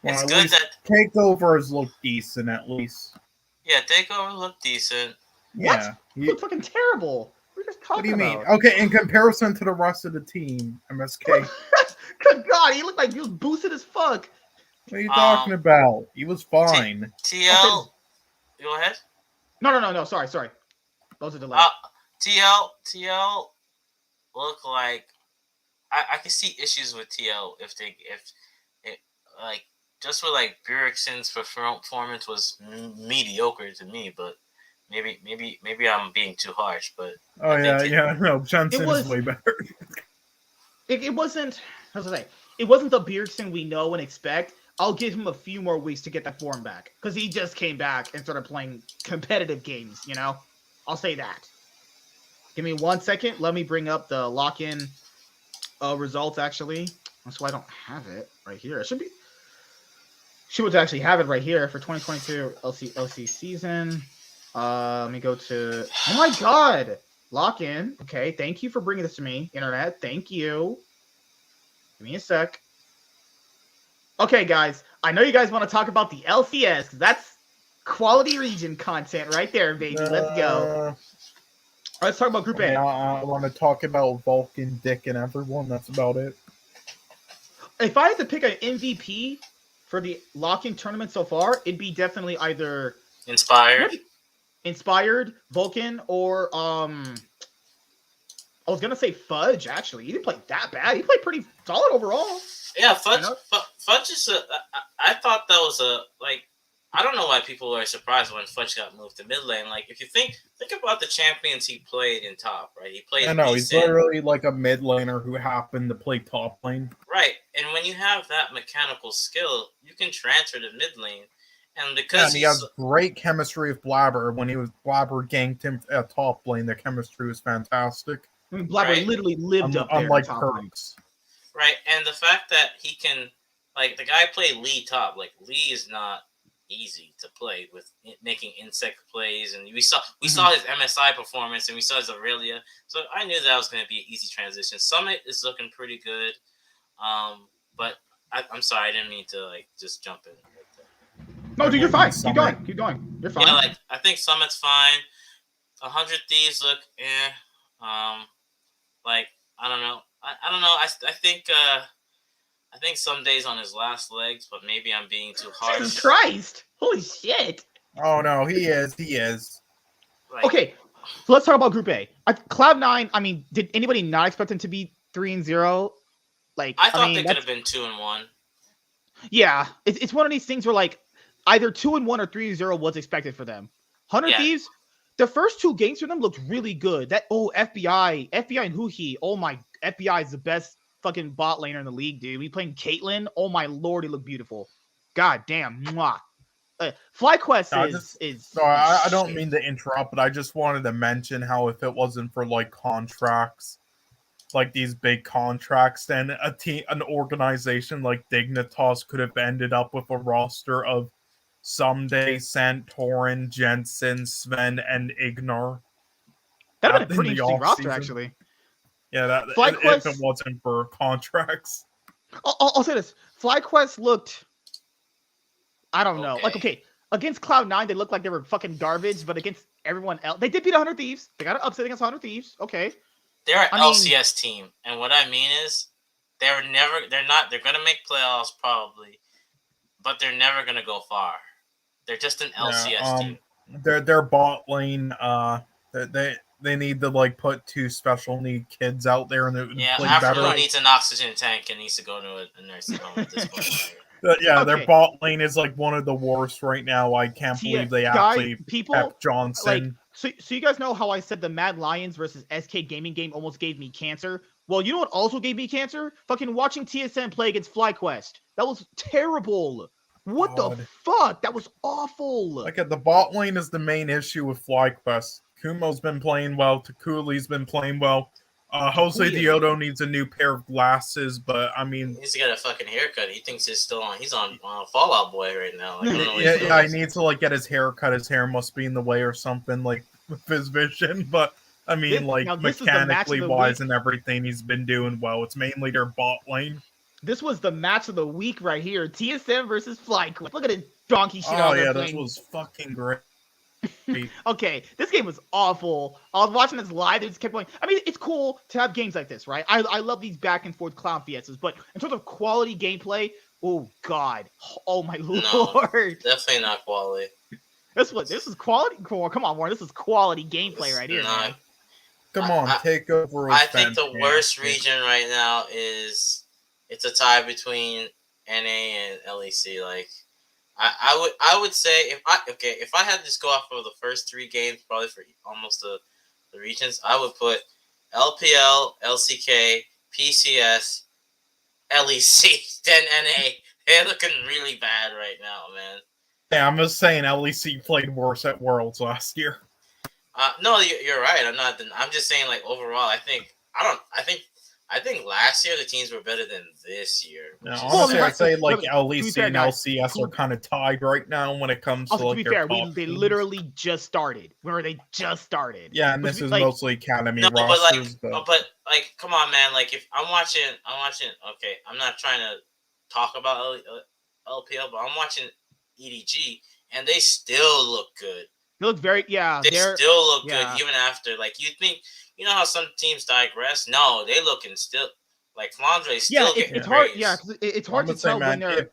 It's Well, good that takeovers look decent at least. Yeah, takeover looked decent. Yeah. What? Look fucking terrible. What are you just talking What do you mean? about? Okay, in comparison to the rest of the team, MSK. Good God, he looked like he was boosted as fuck. What are you talking about? He was fine. TL, go ahead. No. Sorry. Those are delayed. TL look like I can see issues with TL if it like just for like Bjergsen's performance was mediocre to me, but maybe I'm being too harsh, but no, Jensen is way better. It wasn't. How was I say? It wasn't the Bjergsen we know and expect. I'll give him a few more weeks to get that form back because he just came back and started playing competitive games. You know, I'll say that. Give me 1 second. Let me bring up the lock-in results. Actually, that's why I don't have it right here. It should be. She would actually have it right here for 2022 LC season. Let me go to. Oh my God, lock-in. Okay, thank you for bringing this to me, internet. Thank you. Give me a sec. Okay, guys. I know you guys want to talk about the LCS because that's quality region content right there, baby. Let's go. Let's talk about Group A. I want to talk about Vulcan, Dick, and everyone. That's about it. If I had to pick an MVP for the lock-in tournament so far, it'd be definitely either Inspired, Vulcan, or I was gonna say Fudge. Actually, he didn't play that bad. He played pretty solid overall. Yeah, Fudge. You know? Fudge is I thought that was I don't know why people are surprised when Fudge got moved to mid lane. Like, if you think about the champions he played in top, right? He played. He's literally like a mid laner who happened to play top lane. Right, and when you have that mechanical skill, you can transfer to mid lane, and because he has great chemistry with Blabber. When Blabber ganked him at top lane, the chemistry was fantastic. I mean, Blabber literally lived up there. Unlike Perks. Right, and the fact that he can, the guy played Lee top. Like, Lee is not easy to play with making insect plays, and we saw his MSI performance, and we saw his Aurelia. So I knew that was going to be an easy transition. Summit is looking pretty good, but I'm sorry, I didn't mean to just jump in. No, dude, you're fine. Keep going. You're fine. Yeah, I think Summit's fine. 100 Thieves look, I don't know. I don't know. I think some days on his last legs, but maybe I'm being too harsh. Jesus Christ! Holy shit! Oh no, he is. Okay, so let's talk about Group A. Cloud9. I mean, did anybody not expect them to be 3-0? I thought they could have been 2-1. Yeah, it's one of these things where either 2-1 or 3-0 was expected for them. 100 Thieves. The first two games for them looked really good. FBI and Huhi. Oh my, FBI is the best fucking bot laner in the league, dude. We playing Caitlyn. Oh my lord, he looked beautiful. God damn. Mwah. FlyQuest is. Sorry, I don't mean to interrupt, but I just wanted to mention how if it wasn't for contracts, these big contracts, then an organization like Dignitas could have ended up with a roster of Someday, Santorin, Jensen, Sven, and Ignar. That'd have been a pretty interesting roster, actually. Yeah, if it wasn't for contracts. I'll say this: FlyQuest looked, I don't know, like Okay. okay, against Cloud9 they looked like they were fucking garbage, but against everyone else they did beat 100 Thieves. They got an upset against 100 Thieves. Okay, They're an I mean, LCS team, and what I mean is, they're gonna make playoffs probably, but they're never gonna go far. They're just an LCS team. Their bot lane. They need to like put two special need kids out there and Yeah, play Afternoon better. needs an oxygen tank and needs to go to a nursing home at this point. Yeah, their Okay. bot lane is like one of the worst right now. I can't believe they actually people kept Johnson. like so you guys know how I said the Mad Lions versus SK Gaming game almost gave me cancer? Well, you know what also gave me cancer? Fucking watching TSM play against FlyQuest. That was terrible. What the God. fuck? That was awful. Like the bot lane is the main issue with FlyQuest. Kumo's been playing well. Takuli's been playing well. Jose Takuli is- Diodo needs a new pair of glasses, but I He mean, needs to get a fucking haircut. He thinks he's still on. He's on Fallout Boy right now. Like, I don't know what he's yeah, doing. he needs to like get his hair cut. His hair must be in the way or something, like with his vision. But I mean, this is the match of mechanically the wise week. and everything, he's been doing well. It's mainly their bot lane. This was the match of the week right here. TSM versus FlyQuest. Look at this donkey shit Oh out yeah, there this playing. was fucking great. Okay, this game was awful. I was watching this live. They just kept going. I mean, it's cool to have games like this, right? I love these back and forth clown fiestas, but in terms of quality gameplay, oh god, oh my lord, Definitely not quality. this is quality. Come on, Warren, this is quality gameplay right here, man. Come on, take over. I think the worst region right now is it's a tie between NA and LEC. Like, I would say if I had to just go off of the first three games, probably for almost the regions, I would put LPL, LCK, PCS, LEC, then NA. They're looking really bad right now, man. Yeah, I'm just saying LEC played worse at Worlds last year. No, you're right. I'm just saying, like, overall, I think last year the teams were better than this year. No, honestly, I'd say like LEC and LCS are kind of tied right now when it comes to like to be their fair, top they teams. literally just started. Where they just started. Yeah, and this is mostly academy rosters. But like, come on, man. Like, if I'm watching. Okay, I'm not trying to talk about LPL, but I'm watching EDG, and they still look good. They look very, They still look good even after. Like, you think, you know how some teams digress? No, they looking still like Flandre still getting it's hard. praised. Yeah, cause it's hard to tell when they're.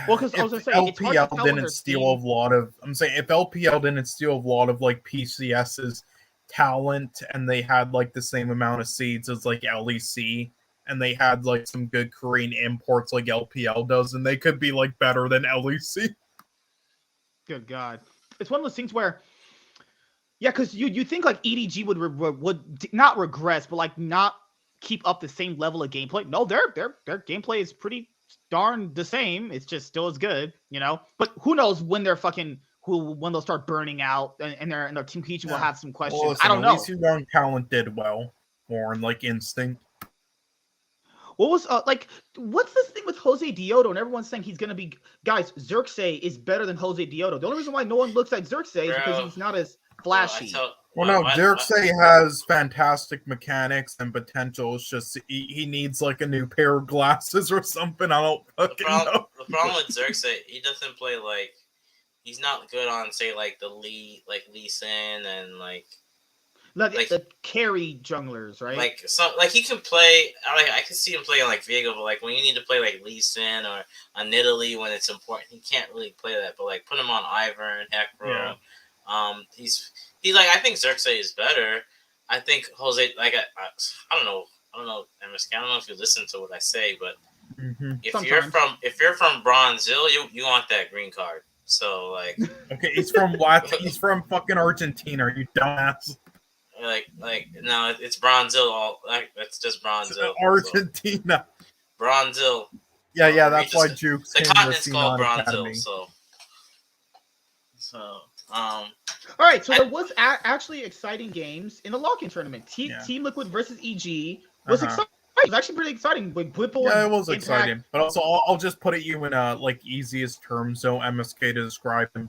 Well, because I was gonna say LPL didn't steal a lot of. I'm saying if LPL didn't steal a lot of like PCS's talent, and they had like the same amount of seeds as like LEC, and they had like some good Korean imports like LPL does, and they could be like better than LEC. Good God. It's one of those things where, yeah, because you think like EDG would not regress, but like not keep up the same level of gameplay. No, their gameplay is pretty darn the same. It's just still as good, you know. But who knows when when they'll start burning out and their team Kichi will have some questions. Well, listen, I don't know. At least your young talent did well, Warren, like Instinct. What was what's this thing with Jose Diodo and everyone's saying he's gonna be guys? Xerxes is better than Jose Diodo. The only reason why no one looks at Xerxes is because he's not as flashy. Xerxes has fantastic mechanics and potential. It's just he needs like a new pair of glasses or something. I don't fucking know. The problem with Xerxes, he doesn't play like he's not good on say like the Lee Sin and like the carry junglers, right? Like he can play. I can see him play on like Viego, but like when you need to play like Lee Sin or on Nidalee when it's important, he can't really play that. But like put him on Ivern, Hecro. Yeah. He's like I think Xerxes is better. I think Jose like I don't know, MSK. I don't know if you listen to what I say, but if you're from Brazil, you want that green card. So like okay, he's from what? He's from fucking Argentina. You dumbass. Like no, it's Brazil. It's just Brazil. Argentina. So. Brazil. Yeah, that's why Jukes. The continent's called Brazil. So. All right, so there was actually exciting games in the lock-in tournament. Team Liquid versus EG was exciting. It was actually pretty exciting with Whipple. Yeah, it was exciting. But also, I'll just put it you in like easiest terms, so MSK to describe him.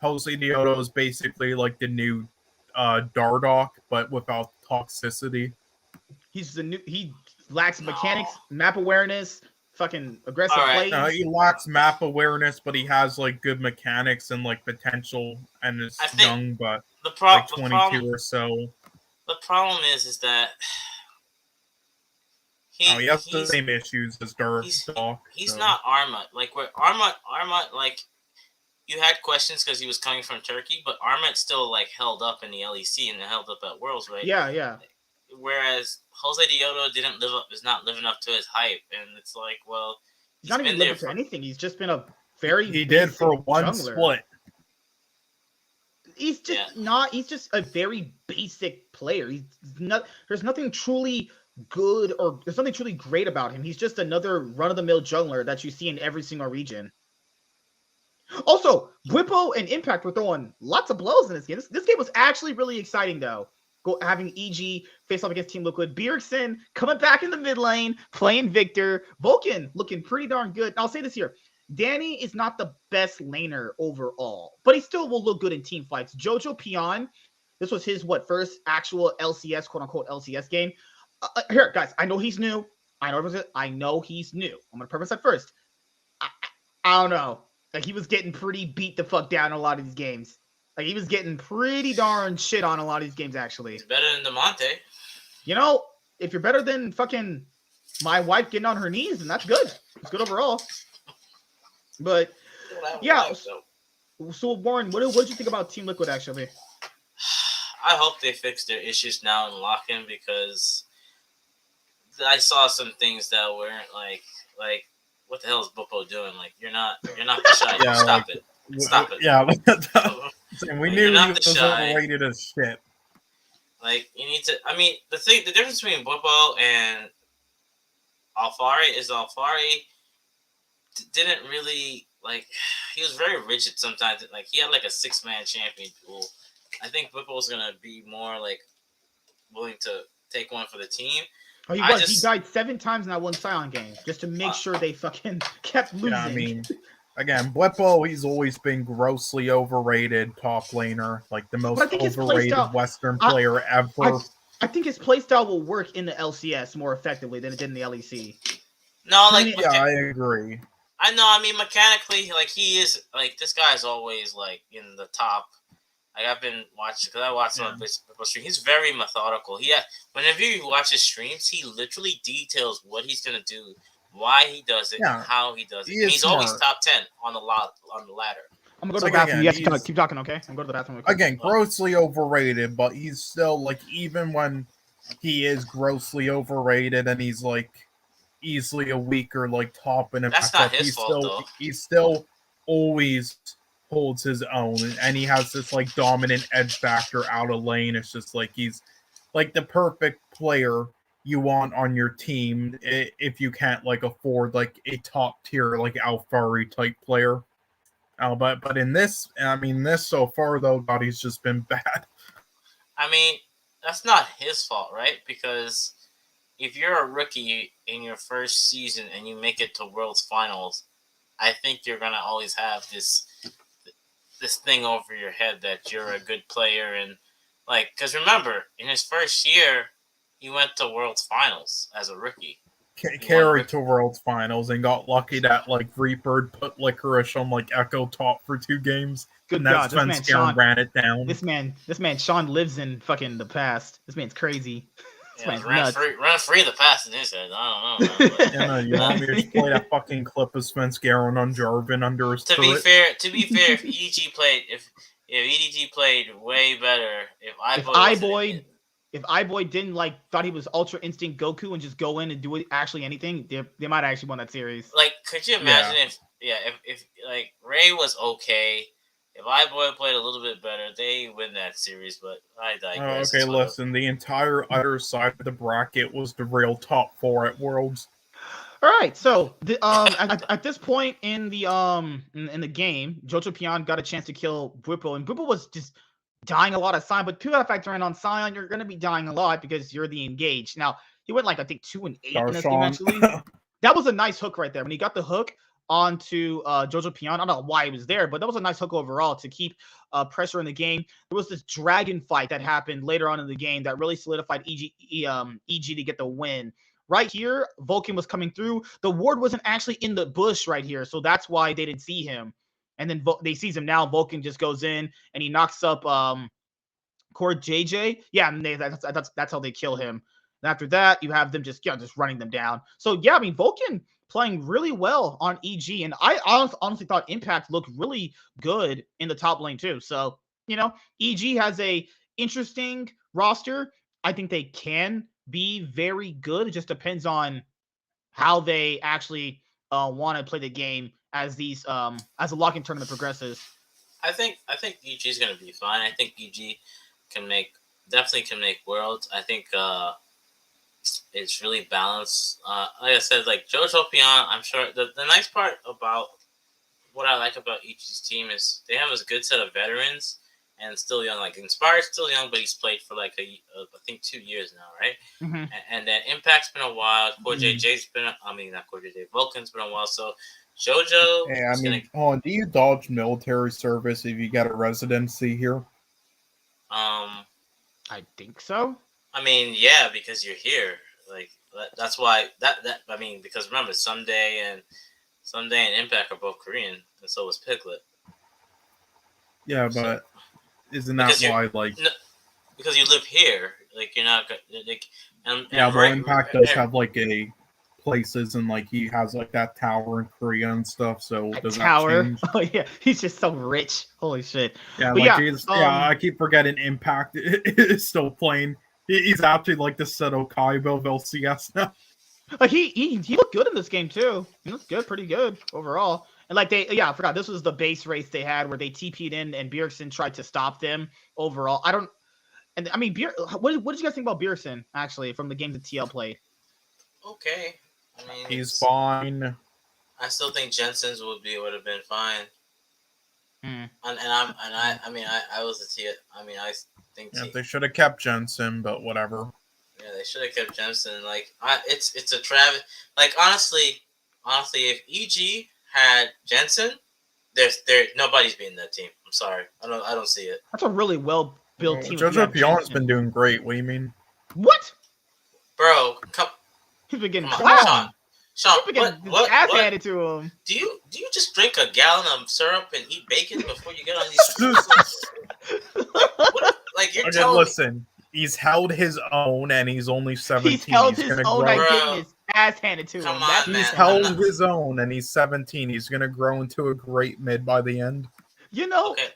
Jose Diodo is basically like the new Dardoch, but without toxicity. He's the new lacks mechanics, map awareness, fucking aggressive Alright. plays. He lacks map awareness, but he has like good mechanics and like potential, and is I think young, but the like problem 22 or so. the problem is that He has the he's same issues as Dark. he's not Arma. Like where Arma like you had questions because he was coming from Turkey, but Arma still like held up in the LEC and held up at Worlds, right? Yeah. Whereas Jose Dioto is not living up to his hype, and it's like, well, He's not even living to anything. He's just been a very he did for one jungler. split. He's just not. He's just a very basic player. He's not. There's nothing truly good or there's nothing truly great about him. He's just another run-of-the-mill jungler that you see in every single region. Also, Whippo and Impact were throwing lots of blows in this game. This game was actually really exciting, though. Having EG face off against Team Liquid. Bjergsen coming back in the mid lane, playing Victor. Vulcan looking pretty darn good. And I'll say this here. Danny is not the best laner overall, but he still will look good in team fights. Jojo Pion, this was his, first actual LCS, quote-unquote LCS game. Here, guys, I know he's new. I know he's new. I'm going to preface that first. I don't know. Like, he was getting pretty beat the fuck down in a lot of these games. Like, he was getting pretty darn shit on a lot of these games, actually. He's better than DeMonte. You know, if you're better than fucking my wife getting on her knees, then that's good. It's good overall. But, yeah. So, Warren, what did you think about Team Liquid, actually? I hope they fix their issues now and lock in, because I saw some things that weren't like what the hell is Buppo doing? Like, you're not the shy. Yeah, Stop like, it. Stop it. Yeah, we knew he was shy. overrated as shit. Like, you need to. I mean, the difference between Buppo and Alfari is Alfari didn't really like. He was very rigid sometimes. Like, he had like a 6-man champion pool. I think Buppo was gonna be more like willing to take one for the team. Oh, he was. He died 7 times in that one Scion game just to make sure they fucking kept losing. Yeah, I mean, again, Bleppo, he's always been grossly overrated top laner, like the most overrated Western player ever. I think his playstyle will work in the LCS more effectively than it did in the LEC. No, like I agree. I know. I mean, mechanically, like he is like this guy's always like in the top. Like I've been watching because I watched some of his stream. He's very methodical. Whenever you watch his streams, he literally details what he's gonna do, why he does it, and how he does it. He's always top 10 on the ladder. I'm gonna go to the bathroom. Yes, keep talking, okay? I'm going to the bathroom. Again, grossly overrated, but he's still like, even when he is grossly overrated and he's like easily a weaker like top in that's not his fault though. He still always holds his own, and he has this like dominant edge factor out of lane. It's just like he's like the perfect player you want on your team if you can't like afford like a top tier like Alfari type player. But in this, I mean, this so far though, God, he's just been bad. I mean, that's not his fault, right? Because if you're a rookie in your first season and you make it to Worlds Finals, I think you're gonna always have this thing over your head that you're a good player, and like, because remember, in his first year, he went to Worlds Finals as a rookie. Carried to Worlds Finals and got lucky that like Reaper put Licorice on like Echo top for 2 games. Good and God, that's when Sean ran it down. This man, Sean lives in fucking the past. This man's crazy. Run free the past in his head. I don't know. You want me to just play that fucking clip of Svenskeren on Jarvan under his To be fair, if EDG played way better, if iBoy didn't like thought he was Ultra Instinct Goku and just go in and do actually anything, they might have actually won that series. Like, could you imagine if like Ray was okay? If iBoy played a little bit better, they win that series, but I digress. Okay, listen, the entire other side of the bracket was the real top 4 at Worlds. All right, so at this point in the game, Jojo Pion got a chance to kill Bwipo, and Bwipo was just dying a lot of Sion, but people gotta factor in on Sion, you're gonna be dying a lot because you're the engaged. Now, he went like I think 2 and 8 in this game actually. That was a nice hook right there. When he got the hook onto Jojo Pion. I don't know why he was there, but that was a nice hook overall to keep pressure in the game. There was this dragon fight that happened later on in the game that really solidified EG to get the win right here, Vulcan was coming through. The ward wasn't actually in the bush right here, so that's why they didn't see him. And then they sees him now. Vulcan just goes in and he knocks up Core JJ. Yeah, and that's how they kill him. And after that, you have them just running them down. So yeah, I mean Vulcan playing really well on EG, and I honestly thought Impact looked really good in the top lane too. So EG has a interesting roster. I think they can be very good. It just depends on how they actually want to play the game as the lock-in tournament progresses. I think EG is going to be fine. I think EG definitely can make worlds. I think it's really balanced. Like I said, like Jojo Pion, I'm sure the nice part about what I like about EG's team is they have a good set of veterans and still young. Like Inspired's still young, but he's played for like I think 2 years now, right? Mm-hmm. And then Impact's been a while. Core JJ's been not Core JJ. Vulcan's been a while. So Jojo. Hey, I mean, do you dodge military service if you get a residency here? I think so. I mean, yeah, because you're here. Like that's why that I mean, because remember, Someday and Impact are both Korean, and so was Piglet. Yeah, but isn't that why, like? No, because you live here, like you're not like. Impact does have like a places, and like he has like that tower in Korea and stuff. So does tower? That change? Oh yeah, he's just so rich. Holy shit! Yeah, but I keep forgetting Impact is still playing. He's actually like the Seto Kaiba of LCS now. Like he looked good in this game too. He looked good, pretty good overall. And like I forgot this was the base race they had where they TP'd in and Bjergsen tried to stop them. Overall, what did you guys think about Bjergsen actually from the game that TL played? Okay, I mean he's fine. I still think Jensen's would have been fine. Mm. I was a T. I mean, I think they should have kept Jensen, but whatever. Yeah, they should have kept Jensen. Like, it's a Travis. Like, honestly, if EG had Jensen, nobody's beating that team. I'm sorry, I don't see it. That's a really well built team. Jojo Pion's been doing great. What do you mean? What, bro? He's been getting Sean, he's been getting ass handed to him. Do you just drink a gallon of syrup and eat bacon before you get on these? Like you're telling listen. He's held his own, and he's only 17. He's held his own. I get his ass handed to him. He's held his own, and he's 17. He's gonna grow into a great mid by the end.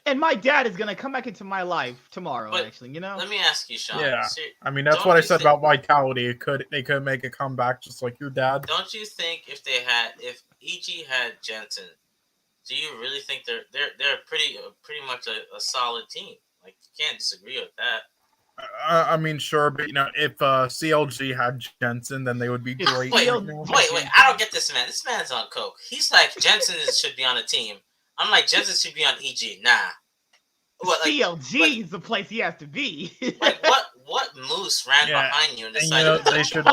And my dad is gonna come back into my life tomorrow. But actually, Let me ask you, Sean. Yeah, I mean that's what I said about Vitality. They could make a comeback just like your dad. Don't you think if EG had Jensen, do you really think they're pretty much a solid team? Like you can't disagree with that. I mean, sure, but if CLG had Jensen, then they would be great. Wait! I don't get this man. This man's on coke. He's like Jensen should be on a team. I'm like Jensen should be on EG. Nah. CLG is the place he has to be. Like what moose ran behind you and decided they should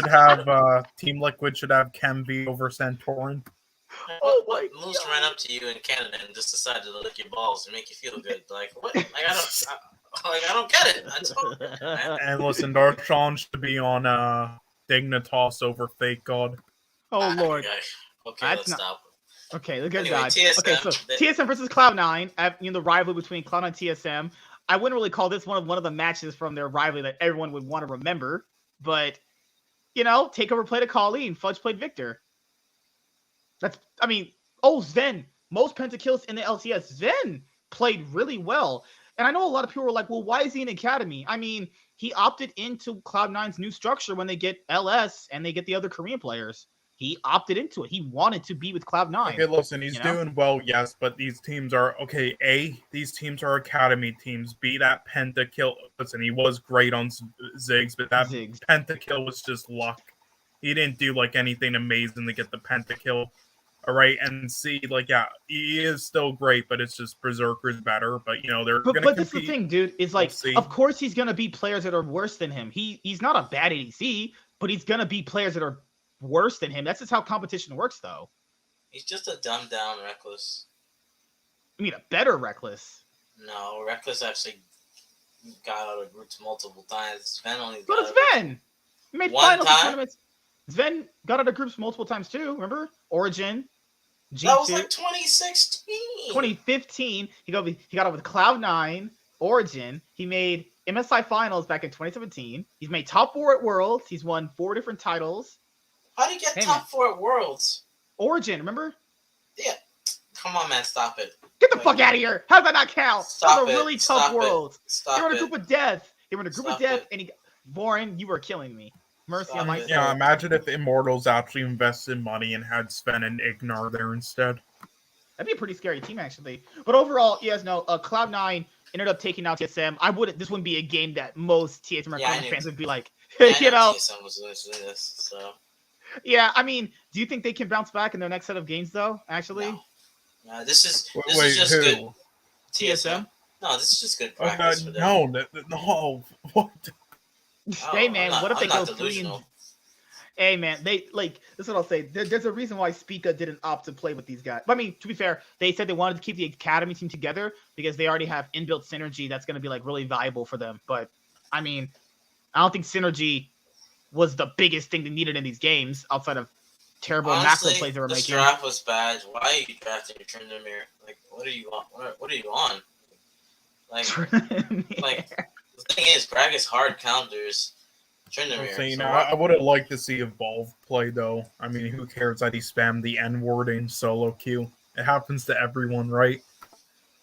have Team Liquid should have Chem over Santorin. What moose ran up to you in Canada and just decided to lick your balls and make you feel good? Like what? Like I don't get it. And listen, Darshan should be on Dignitas over Fake God. Oh Lord. Okay, let's stop. Okay, look at anyway, God. TSM, okay, so TSM versus Cloud9, the rivalry between Cloud9 and TSM. I wouldn't really call this one of the matches from their rivalry that everyone would want to remember, but Takeover played a Colleen, Fudge played Victor. Zen, most pentakills in the LCS. Zen played really well. And I know a lot of people were like, well, why is he in Academy? I mean, he opted into Cloud9's new structure when they get LS and they get the other Korean players. He opted into it. He wanted to be with Cloud9. Okay, listen, he's doing well, yes, but these teams are, these teams are Academy teams. B, that pentakill, listen, he was great on Ziggs, but that pentakill was just luck. He didn't do, anything amazing to get the pentakill. All right, and C, he is still great, but it's just Berserker's better. But they're gonna compete. But this is the thing, dude. Is of course he's gonna beat players that are worse than him. He's not a bad ADC, but he's gonna beat players that are worse than him. That's just how competition works, though. He's just a dumbed down Reckless. I mean, a better Reckless. No, Reckless actually got out of groups multiple times. Sven only. But Sven made finals tournaments. Sven got out of groups multiple times too. Remember? Origin, G2. That was like 2016. 2015. He got out with Cloud9, Origin. He made MSI Finals back in 2017. He's made top 4 at Worlds. He's won 4 different titles. How do you get top 4 at Worlds? Origin, remember? Yeah. Come on, man. Stop it. Get the fuck out of here. How does that not count? Stop Those are really tough Worlds. They were in a group of death. And Warren, you were killing me. Mercy on my soul. Yeah, imagine if Immortals actually invested money and had Sven and Ignar there instead. That'd be a pretty scary team, actually. But overall, you guys know, Cloud9 ended up taking out TSM. This wouldn't be a game that most TSM fans would be like, you know. TSM was going to do this, so. Yeah, I mean, do you think they can bounce back in their next set of games, though, actually? No, this is just good. TSM? No, this is just good practice for them. No. What? Hey, man, what if they go 3 and... Hey, man, this is what I'll say. There's a reason why Spica didn't opt to play with these guys. But, I mean, to be fair, they said they wanted to keep the Academy team together because they already have inbuilt synergy that's going to be, really valuable for them. But, I mean, I don't think synergy was the biggest thing they needed in these games outside of terrible macro plays they were making. The draft was bad. Why are you drafting your Tryndamere? What are you on? What are you on? The thing is, Gragas hard counters Tryndamere. I would have liked to see Evolve play, though. I mean, who cares that he spammed the N-word in solo queue? It happens to everyone, right?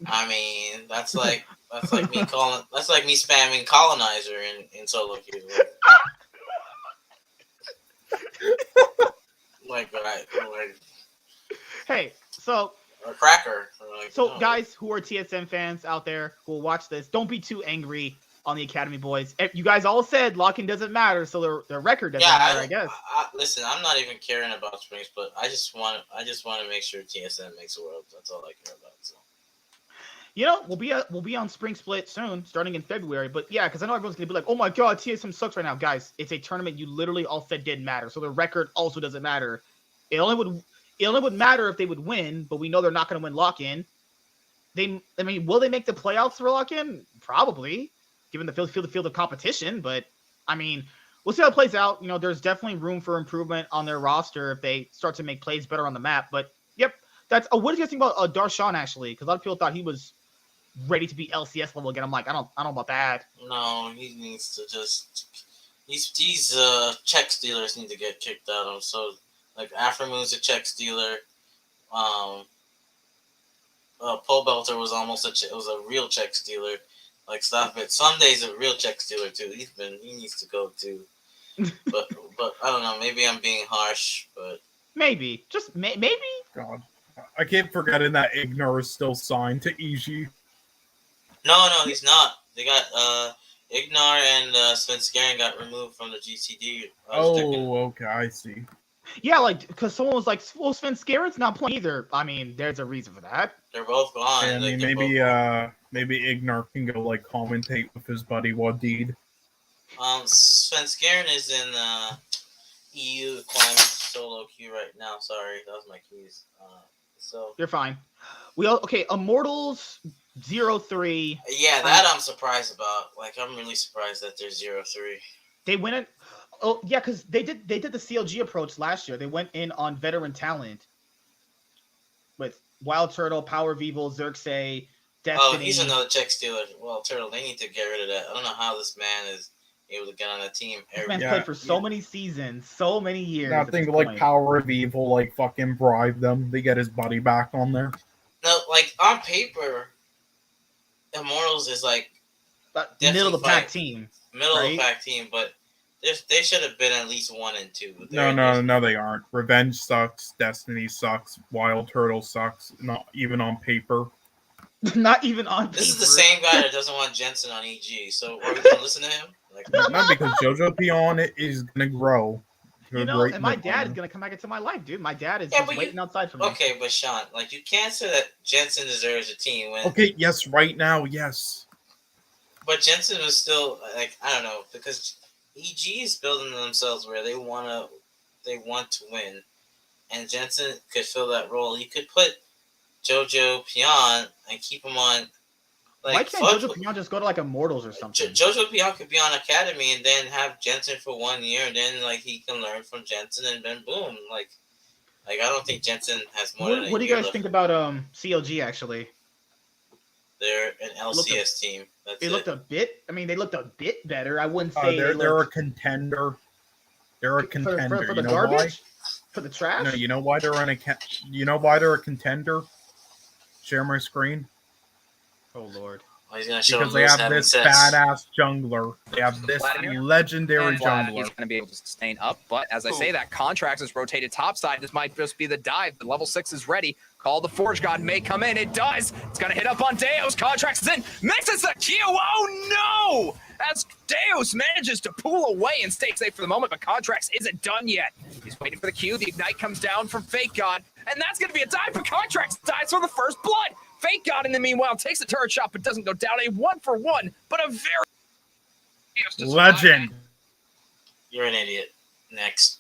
I mean, that's like me spamming colonizer in solo queue. Hey, so a cracker. Guys who are TSM fans out there who will watch this, don't be too angry on the Academy boys. You guys all said locking doesn't matter, so their record doesn't matter, I guess. Listen, I'm not even caring about Springs, but I just want to make sure TSM makes a world. That's all I care about. So. You know, we'll be on Spring Split soon, starting in February. But yeah, because I know everyone's gonna be like, "Oh my God, TSM sucks right now, guys." It's a tournament you literally all said didn't matter, so the record also doesn't matter. It only would matter if they would win, but we know they're not going to win lock-in. Will they make the playoffs for lock-in? Probably, given the field of competition. But I mean, we'll see how it plays out. You know, there's definitely room for improvement on their roster if they start to make plays better on the map. But yep, that's. What do you guys think about Darshan actually? Because a lot of people thought he was ready to be LCS level again. I'm like, I don't know about that. No, he needs to just. These check stealers need to get kicked out of him. So. Aftermoon's a check stealer. Pole Belter was almost a real check stealer. Stop it. Sunday's a real check stealer too. He needs to go too. But I don't know. Maybe I'm being harsh, but maybe maybe. God, I keep forgetting that Ignar is still signed to EG. No, he's not. They got Ignar and Sven Skaren got removed from the GCD. Okay, I see. Yeah, because someone was like, well, Sven Skaren's not playing either. I mean, there's a reason for that. They're both gone. I mean, maybe Ignar can go, commentate with his buddy Wadid. Sven Skaren is in EU climate solo queue right now. Sorry, that was my keys. So you're fine. Immortals 0-3. Yeah, that I'm surprised about. I'm really surprised that they're 0-3. They win it. Oh yeah, because they did the CLG approach last year. They went in on veteran talent with Wild Turtle, Power Vivo, Xerxes, Destiny. Oh, he's another check stealer. Well, Turtle, they need to get rid of that. I don't know how this man is able to get on a team. This man's played for so many seasons, so many years. I think Power of Evil fucking bribe them to get his buddy back on there. No, on paper, Immortals is middle of the pack team. Middle of the pack team, but they should have been at least 1 and 2. No, they aren't. Revenge sucks. Destiny sucks. Wild Turtle sucks. Not even on paper. Not even on paper. This is the same guy that doesn't want Jensen on EG. So are we going to listen to him? Not because JoJo Pion is going to grow. And my dad is going to come back into my life, dude. My dad is just waiting outside for me. Okay, but Sean, you can't say that Jensen deserves a team when... Okay, yes, right now, yes. But Jensen was still, I don't know, because... EG is building themselves where they want to win, and Jensen could fill that role. You could put JoJo Pion and keep him on Like, why can't Jojo Pion just go to like Immortals or something? Jojo Pion could be on Academy and then have Jensen for 1 year, and then like he can learn from Jensen, and then boom, like I don't think Jensen has more than a year. What do you guys think about CLG actually? They're an LCS team. That's it. Looked a bit. I mean, they looked a bit better. I wouldn't say they're a contender. They're a contender. For the garbage? Why? For the trash? No, you know why they're a contender? Share my screen. Oh Lord! Because they have this badass jungler. They have this legendary jungler. He's going to be able to sustain up, but as I say, that Contracts is rotated topside. This might just be the dive. The level 6 is ready. Call the Forge God may come in. It does. It's going to hit up on Deus. Contracts is in. Misses the Q. Oh no! As Deus manages to pull away and stay safe for the moment, but Contracts isn't done yet. He's waiting for the Q. The Ignite comes down from Fake God, and that's going to be a dive for Contracts. Dives for the first blood. Fake God, in the meanwhile, takes a turret shot, but doesn't go down. A 1-for-1, but a very... Legend. You're an idiot. Next.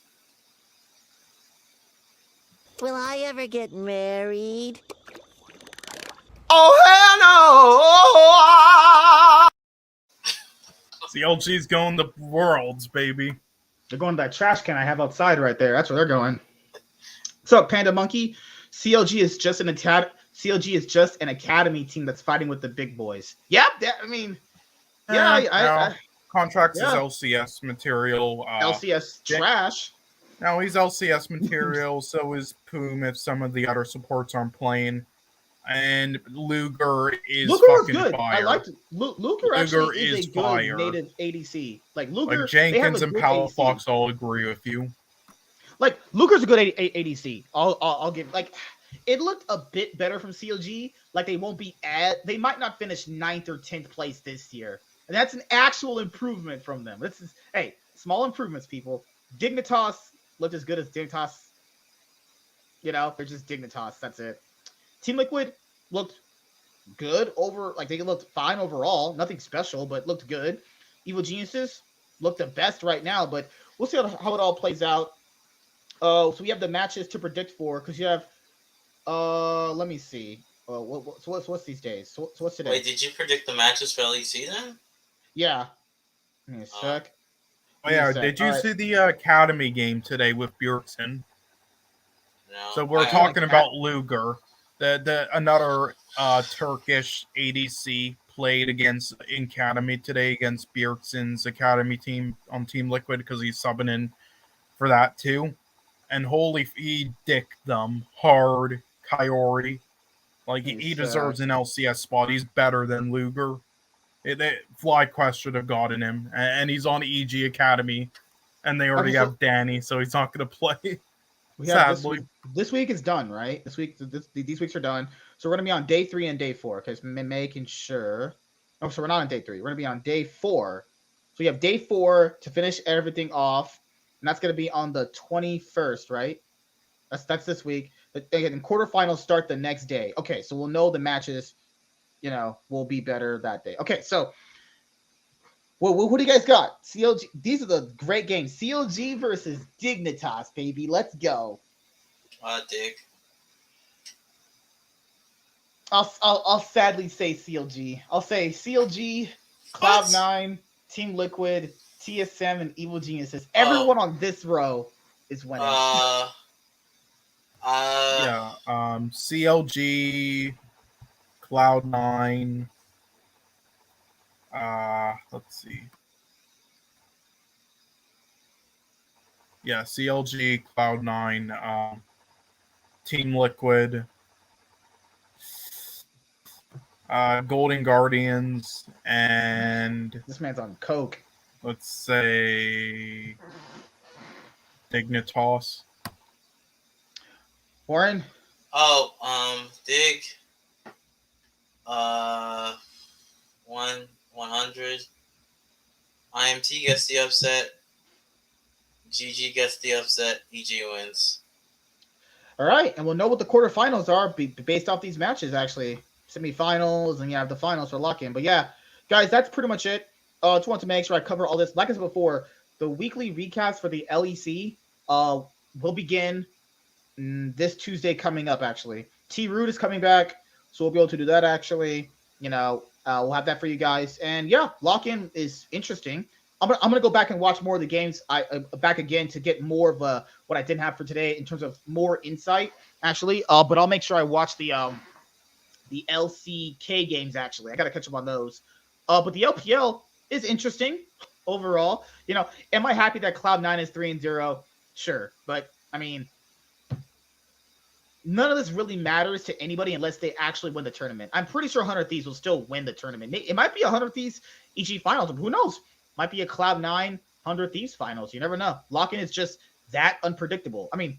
Will I ever get married? Oh, hell no! CLG's going to Worlds, baby. They're going to that trash can I have outside right there. That's where they're going. What's up, Panda Monkey? CLG is just an academy team that's fighting with the big boys. Yep, Contracts is LCS material. LCS trash. No, he's LCS material. So is Poom if some of the other supports aren't playing. And Luger is fucking good. fire. I liked it. Luger actually is a good native ADC. Like Luger, like Jenkins and Palafox all agree with you. Like Luger's a good ADC. I'll give it looked a bit better from CLG. Like they might not finish 9th or 10th place this year. And that's an actual improvement from them. Small improvements, people. Dignitas looked as good as Dignitas. They're just Dignitas. That's it. Team Liquid looked good they looked fine overall. Nothing special, but looked good. Evil Geniuses look the best right now, but we'll see how it all plays out. So we have the matches to predict for, because you have let me see. What's these days? So what's today? Wait, did you predict the matches for LEC then? Yeah. Give me a sec. Oh yeah, did you see the Academy game today with Bjergsen? No. So we're talking about Luger. Another Turkish ADC played against Academy today against Bjergsen's Academy team on Team Liquid because he's subbing in for that too. And he dicked them hard. Coyote. Like, he deserves an LCS spot. He's better than Luger. FlyQuest should have gotten him. And he's on EG Academy. And they already have Danny, so he's not going to play. Sadly. This week is done, right? These weeks are done. So we're going to be on day 3 and day 4. Okay, so making sure. Oh, so we're not on day 3. We're going to be on day 4. So you have day 4 to finish everything off. And that's going to be on the 21st, right? That's this week. But again, quarterfinals start the next day. Okay, so we'll know the matches, will be better that day. Okay, so who do you guys got? CLG. These are the great games. CLG versus Dignitas, baby. Let's go. Dig. I'll sadly say CLG. I'll say CLG, Cloud9, Team Liquid, TSM, and Evil Geniuses. Everyone on this row is winning. CLG, Cloud9. Let's see. Yeah, CLG, Cloud9, Team Liquid, Golden Guardians, and this man's on coke. Let's say Dignitas. Warren? Dig. 100. IMT gets the upset. GG gets the upset. EG wins. All right, and we'll know what the quarterfinals are based off these matches, actually. Semifinals, and you have the finals for lock-in. But yeah, guys, that's pretty much it. Just want to make sure I cover all this. Like I said before, the weekly recaps for the LEC will begin this Tuesday coming up, actually. T-Root is coming back, so we'll be able to do that, actually. We'll have that for you guys. And yeah, lock-in is interesting. I'm gonna go back and watch more of the games. Back again to get more of what I didn't have for today in terms of more insight, actually. But I'll make sure I watch the LCK games. Actually, I gotta catch up on those. But the LPL is interesting overall. Am I happy that Cloud9 is 3-0? Sure, but I mean, none of this really matters to anybody unless they actually win the tournament. I'm pretty sure 100 Thieves will still win the tournament. It might be a 100 Thieves EG finals. Who knows? Might be a Cloud9 100 Thieves finals. You never know. Lock-in is just that unpredictable. I mean,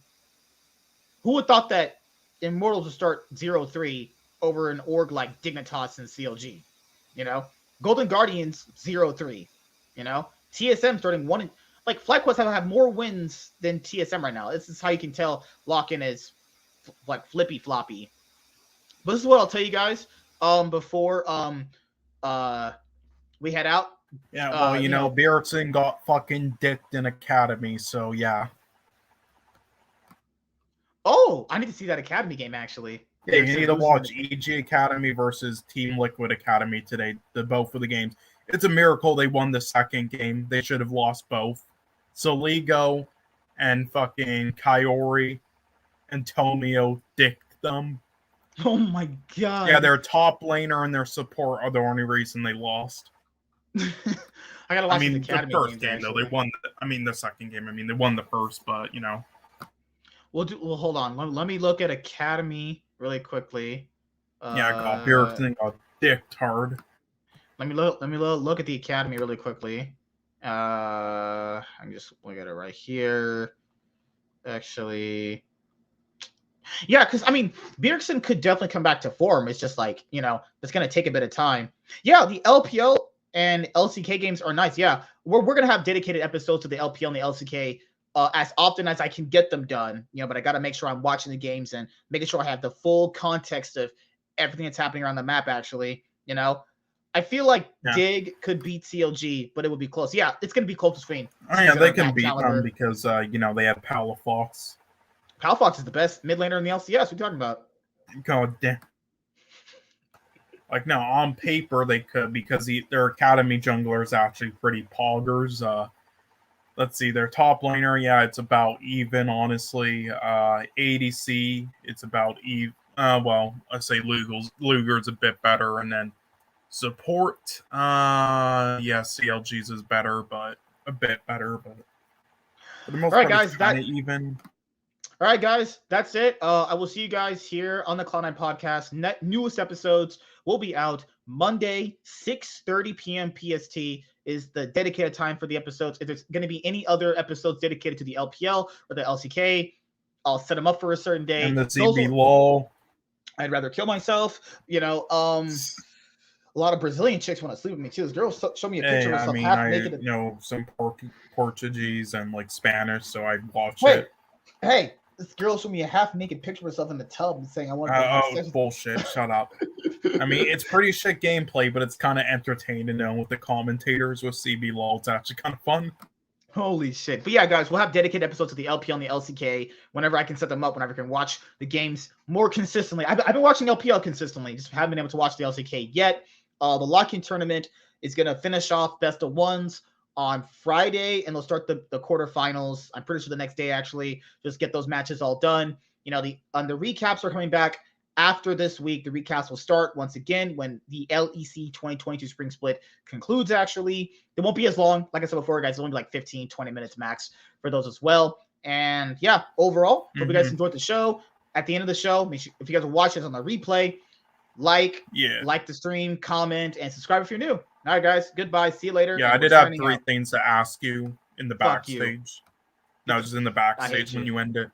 who would thought that Immortals would start 0-3 over an org like Dignitas and CLG? Golden Guardians 0-3. TSM starting 1. Like, FlyQuest have more wins than TSM right now. This is how you can tell Lock-in is like flippy floppy. But this is what I'll tell you guys before we head out. Yeah, well, Beerson got fucking dicked in Academy, so yeah. Oh, I need to see that Academy game, actually. Yeah, you need to watch EG Academy versus Team Liquid Academy today, both of the games. It's a miracle they won the second game. They should have lost both. Soligo and fucking Kaori Antonio dicked them. Oh my god. Yeah, their top laner and their support are the only reason they lost. I gotta watch the Academy the first games, game, actually. though. They won. The second game. They won the first, but Well, hold on. Let me look at Academy really quickly. Beerson got dicked hard. Let me look at the Academy really quickly. I'm just look at it right here. Actually, yeah, because Beerson could definitely come back to form. It's just like it's gonna take a bit of time. Yeah, the LPL and LCK games are nice. Yeah, we're gonna have dedicated episodes to the LPL and the LCK as often as I can get them done. But I gotta make sure I'm watching the games and making sure I have the full context of everything that's happening around the map. Actually, I feel like Dig could beat CLG, but it would be close. Yeah, it's going to be close to screen. Oh, yeah, they can beat them because, they have Palafox. Palafox is the best mid laner in the LCS. What are you talking about? God damn. Like, no, on paper they could because their Academy jungler is actually pretty poggers. Let's see, their top laner, yeah, it's about even, honestly. ADC, it's about even. Well, I say Luger's a bit better, and then support, CLG's is better, but a bit better, but for the most part, guys, it's kind of even. All right, guys, that's it. I will see you guys here on the Cloud9 podcast. Newest episodes will be out Monday, 6:30 p.m. PST is the dedicated time for the episodes. If there's going to be any other episodes dedicated to the LPL or the LCK, I'll set them up for a certain day. And the CB LOL. I'd rather kill myself. A lot of Brazilian chicks want to sleep with me too. This girl showed me a picture of herself half naked. Some Portuguese and like Spanish, so I watch it. Hey, this girl showed me a half naked picture of herself in the tub and saying, "I want to." Oh, bullshit! Shut up. It's pretty shit gameplay, but it's kind of entertaining. With the commentators with CB LOL, it's actually kind of fun. Holy shit. But yeah, guys, we'll have dedicated episodes of the LPL and the LCK whenever I can set them up, whenever I can watch the games more consistently. I've been watching LPL consistently, just haven't been able to watch the LCK yet. The lock-in tournament is going to finish off best of ones on Friday, and they'll start the quarterfinals. I'm pretty sure the next day, actually, just get those matches all done. The recaps are coming back after this week. The recaps will start once again when the LEC 2022 Spring Split concludes, actually. It won't be as long. Like I said before, guys, it'll only be like 15, 20 minutes max for those as well. And yeah, overall, hope you guys enjoyed the show. At the end of the show, make sure, if you guys are watching this on the replay, like the stream, comment, and subscribe if you're new. All right, guys. Goodbye. See you later. Yeah, I did have 3 things to ask you in the backstage. No, just in the backstage when you end it.